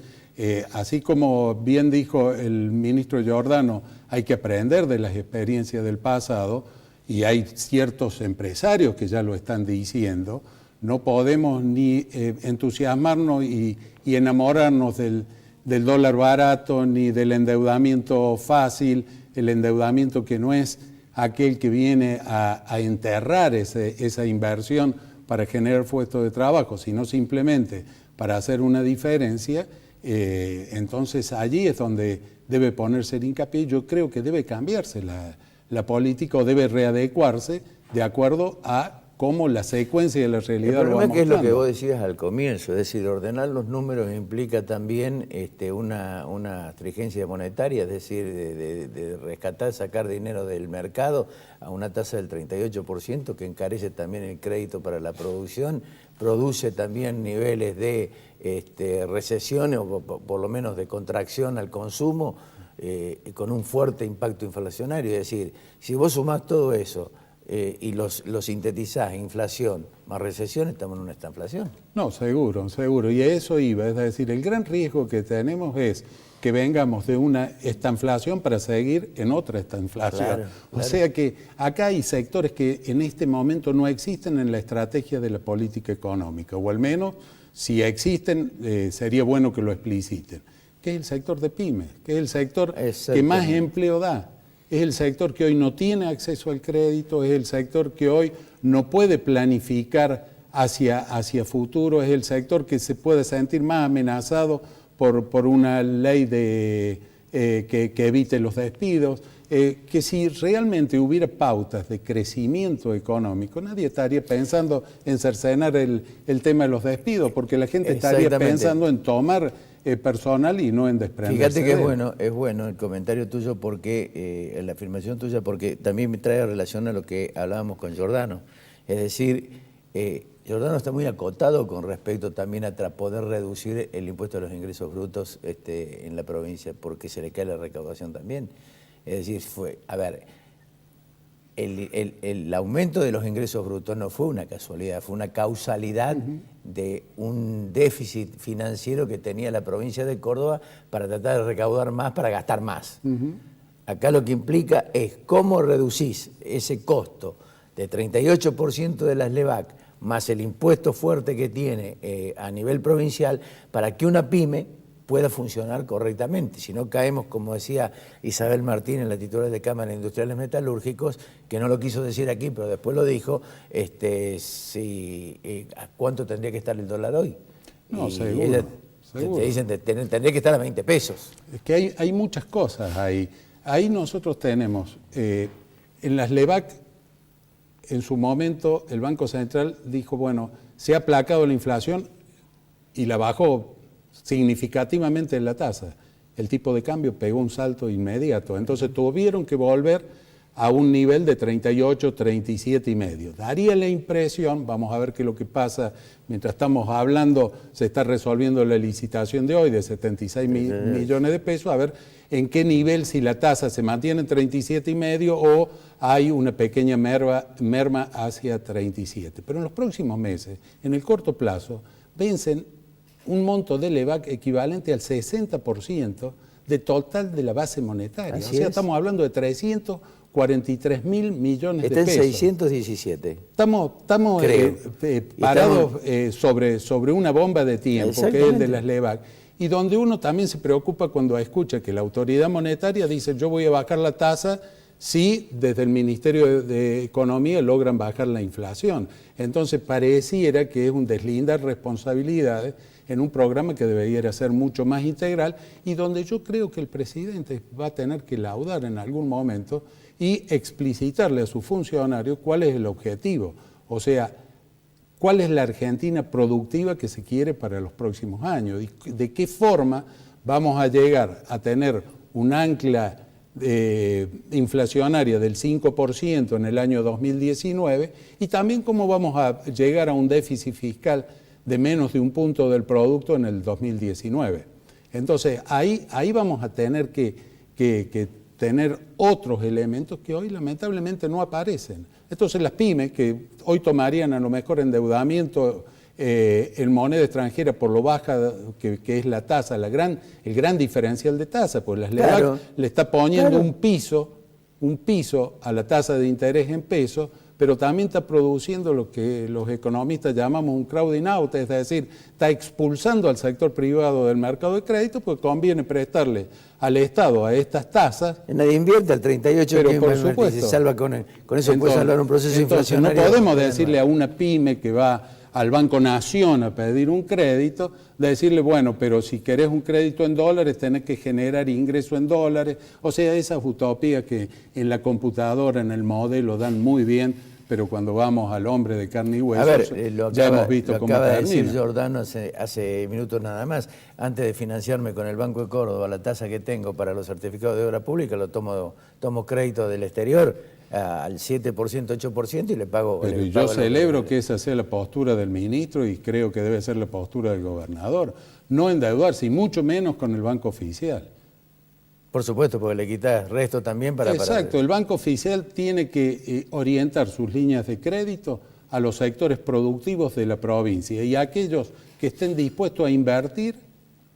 así como bien dijo el ministro Giordano, hay que aprender de las experiencias del pasado, y hay ciertos empresarios que ya lo están diciendo, no podemos ni entusiasmarnos y enamorarnos del dólar barato, ni del endeudamiento fácil, el endeudamiento que no es aquel que viene a enterrar esa inversión para generar puestos de trabajo, sino simplemente para hacer una diferencia. Entonces allí es donde debe ponerse el hincapié. Yo creo que debe cambiarse la política, o debe readecuarse de acuerdo a cómo la secuencia de la realidad lo va mostrando. El problema es que es lo que vos decías al comienzo, es decir, ordenar los números implica también una stringencia monetaria, es decir, de rescatar, sacar dinero del mercado a una tasa del 38%, que encarece también el crédito para la producción, produce también niveles de recesión o por lo menos de contracción al consumo, con un fuerte impacto inflacionario. Es decir, si vos sumás todo eso y lo sintetizás, inflación más recesión, estamos en una estanflación. No, seguro, seguro. Y a eso iba. Es decir, el gran riesgo que tenemos es que vengamos de una estanflación para seguir en otra estanflación. Claro. O sea que acá hay sectores que en este momento no existen en la estrategia de la política económica, o al menos si existen, sería bueno que lo expliciten, que es el sector de pymes, que es el sector que más empleo da. Es el sector que hoy no tiene acceso al crédito, es el sector que hoy no puede planificar hacia futuro, es el sector que se puede sentir más amenazado por una ley que evite los despidos, que si realmente hubiera pautas de crecimiento económico, nadie estaría pensando en cercenar el tema de los despidos, porque la gente estaría pensando en tomar personal y no en desprenderse. Fíjate que es bueno el comentario tuyo, porque la afirmación tuya, porque también me trae relación a lo que hablábamos con Giordano. Es decir, Giordano está muy acotado con respecto también a poder reducir el impuesto a los ingresos brutos en la provincia, porque se le cae la recaudación también. Es decir, el aumento de los ingresos brutos no fue una casualidad, fue una causalidad de un déficit financiero que tenía la provincia de Córdoba para tratar de recaudar más, para gastar más. Acá lo que implica es cómo reducís ese costo de 38% de las LEVAC más el impuesto fuerte que tiene a nivel provincial para que una pyme pueda funcionar correctamente. Si no caemos, como decía Isabel Martínez, la titular de Cámara de Industriales Metalúrgicos, que no lo quiso decir aquí, pero después lo dijo, ¿cuánto tendría que estar el dólar hoy? No, y seguro. Te dicen, tendría que estar a 20 pesos. Es que hay muchas cosas ahí. Ahí nosotros tenemos, en las LEVAC, en su momento, el Banco Central dijo, bueno, se ha aplacado la inflación y la bajó significativamente la tasa. el tipo de cambio pegó un salto inmediato. Entonces tuvieron que volver a un nivel de 38, 37 y medio. Daría la impresión, vamos a ver qué es lo que pasa, mientras estamos hablando, se está resolviendo la licitación de hoy de 76 millones de pesos, a ver en qué nivel, si la tasa se mantiene en 37 y medio o hay una pequeña merma hacia 37. Pero en los próximos meses, en el corto plazo, vencen un monto de LEVAC equivalente al 60% de total de la base monetaria. Así o sea, es. estamos hablando de 343 mil millones Está de pesos. en 617. Estamos parados sobre una bomba de tiempo, que es el de las LEVAC, y donde uno también se preocupa cuando escucha que la autoridad monetaria dice yo voy a bajar la tasa si desde el Ministerio de Economía logran bajar la inflación. Entonces pareciera que es un deslindar responsabilidades en un programa que debería ser mucho más integral y donde yo creo que el presidente va a tener que laudar en algún momento y explicitarle a sus funcionarios cuál es el objetivo, o sea, cuál es la Argentina productiva que se quiere para los próximos años y de qué forma vamos a llegar a tener un ancla inflacionaria del 5% en el año 2019 y también cómo vamos a llegar a un déficit fiscal de menos de 1 punto del producto en el 2019. Entonces, ahí vamos a tener que tener otros elementos que hoy lamentablemente no aparecen. Entonces, las pymes que hoy tomarían a lo mejor endeudamiento en moneda extranjera por lo baja que es la tasa, el gran diferencial de tasa, pues las LEVAC le está poniendo un piso a la tasa de interés en pesos, pero también está produciendo lo que los economistas llamamos un crowding out, es decir, está expulsando al sector privado del mercado de crédito, pues conviene prestarle al Estado a estas tasas. Nadie invierte al 38, pero por supuesto. Se salva con eso puede salvar un proceso inflacionario. No podemos decirle a una pyme que va al Banco Nación a pedir un crédito, decirle, bueno, pero si querés un crédito en dólares tenés que generar ingreso en dólares. O sea, esas utopías que en la computadora, en el modelo, dan muy bien, pero cuando vamos al hombre de carne y hueso, ya hemos visto cómo termina. Acaba de decir Giordano hace minutos nada más. Antes de financiarme con el Banco de Córdoba, la tasa que tengo para los certificados de obra pública, tomo crédito del exterior al 7%, 8% y le pago. Pero yo celebro que esa sea la postura del ministro y creo que debe ser la postura del gobernador. No endeudarse y mucho menos con el banco oficial. Por supuesto, porque le quitas resto también para... Exacto, el banco oficial tiene que orientar sus líneas de crédito a los sectores productivos de la provincia y a aquellos que estén dispuestos a invertir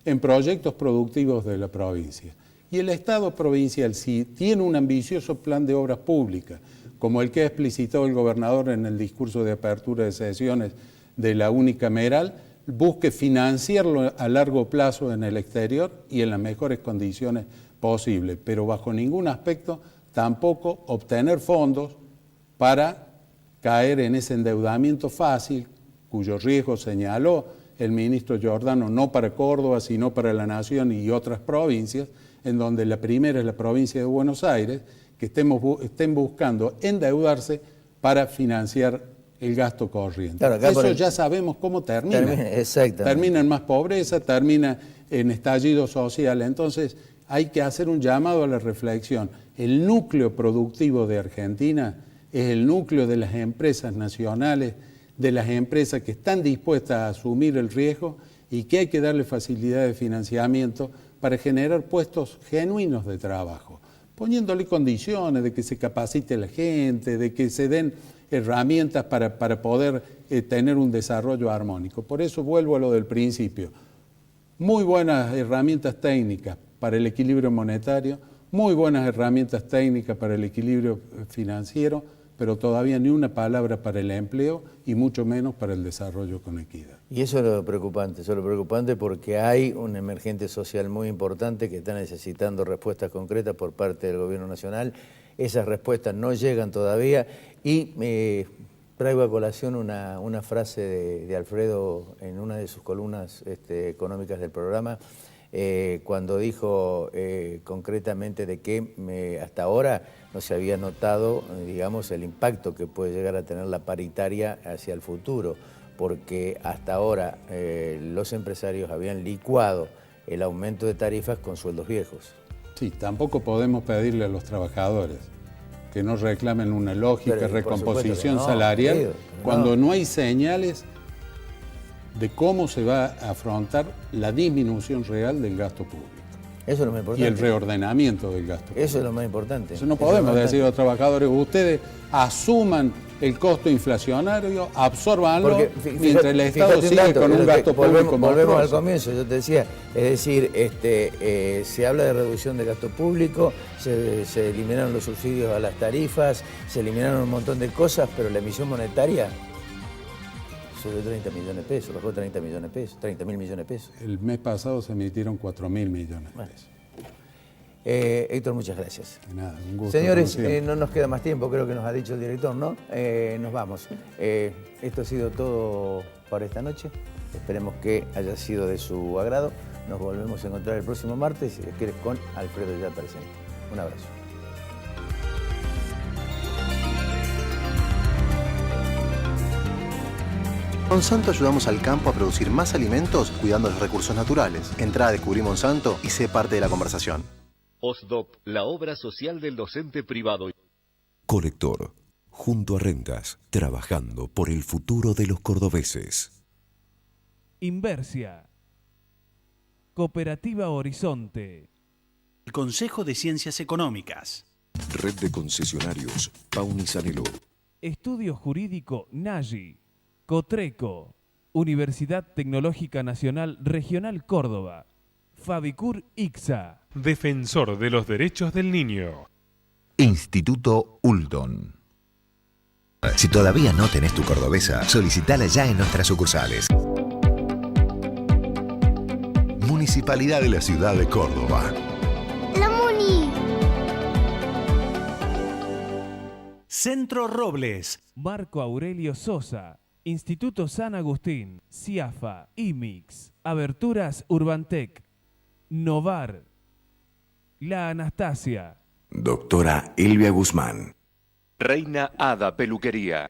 en proyectos productivos de la provincia. Y el Estado provincial, si tiene un ambicioso plan de obras públicas, como el que ha explicitado el gobernador en el discurso de apertura de sesiones de la unicameral, busque financiarlo a largo plazo en el exterior y en las mejores condiciones posibles, pero bajo ningún aspecto tampoco obtener fondos para caer en ese endeudamiento fácil, cuyo riesgo señaló el ministro Giordano, no para Córdoba, sino para la Nación y otras provincias, en donde la primera es la provincia de Buenos Aires, que estén buscando endeudarse para financiar el gasto corriente. Claro, eso ya sabemos cómo termina. Termina en más pobreza, termina en estallido social. Entonces hay que hacer un llamado a la reflexión. El núcleo productivo de Argentina es el núcleo de las empresas nacionales, de las empresas que están dispuestas a asumir el riesgo y que hay que darle facilidad de financiamiento para generar puestos genuinos de trabajo, poniéndole condiciones de que se capacite la gente, de que se den herramientas para poder tener un desarrollo armónico. Por eso vuelvo a lo del principio. Muy buenas herramientas técnicas para el equilibrio monetario, muy buenas herramientas técnicas para el equilibrio financiero, pero todavía ni una palabra para el empleo y mucho menos para el desarrollo con equidad. Y eso es lo preocupante porque hay un emergente social muy importante que está necesitando respuestas concretas por parte del gobierno nacional. Esas respuestas no llegan todavía y traigo a colación una frase de Alfredo en una de sus columnas económicas del programa, cuando dijo concretamente de que hasta ahora no se había notado, digamos, el impacto que puede llegar a tener la paritaria hacia el futuro, porque hasta ahora los empresarios habían licuado el aumento de tarifas con sueldos viejos. Sí, tampoco podemos pedirle a los trabajadores que no reclamen una lógica Pero, recomposición no, salarial querido, cuando no hay señales de cómo se va a afrontar la disminución real del gasto público. Eso es lo más importante. Y el reordenamiento del gasto público. Eso es lo más importante. Eso no podemos decir a los trabajadores, ustedes asuman el costo inflacionario, absórbanlo, mientras el Estado sigue con un gasto público monstruoso. Volvemos al comienzo, yo te decía, es decir, se habla de reducción de gasto público, se eliminaron los subsidios a las tarifas, se eliminaron un montón de cosas, pero la emisión monetaria subió 30 millones de pesos, bajó 30 millones de pesos, 30.000 millones de pesos. El mes pasado se emitieron 4.000 millones de pesos. Héctor, muchas gracias. De nada, un gusto. Señores, no nos queda más tiempo, creo que nos ha dicho el director, ¿no? Nos vamos. Esto ha sido todo para esta noche. Esperemos que haya sido de su agrado. Nos volvemos a encontrar el próximo martes, si quieres, con Alfredo ya presente. Un abrazo. Monsanto ayudamos al campo a producir más alimentos cuidando los recursos naturales. Entrá a Descubrí Monsanto y sé parte de la conversación. OSDOP, la obra social del docente privado. Colector, junto a Rentas, trabajando por el futuro de los cordobeses. Inversia. Cooperativa Horizonte. El Consejo de Ciencias Económicas. Red de concesionarios, Pauni Sanelo. Estudio Jurídico Nagi. Cotreco. Universidad Tecnológica Nacional Regional Córdoba. Fabicur ICSA. Defensor de los derechos del niño. Instituto Uldon. Si todavía no tenés tu cordobesa, solicitala ya en nuestras sucursales. Municipalidad de la Ciudad de Córdoba. ¡La Muni! Centro Robles. Marco Aurelio Sosa. Instituto San Agustín. CIAFA. IMIX. Aberturas Urbantec. Novar. La Anastasia. Doctora Elvia Guzmán. Reina Hada Peluquería.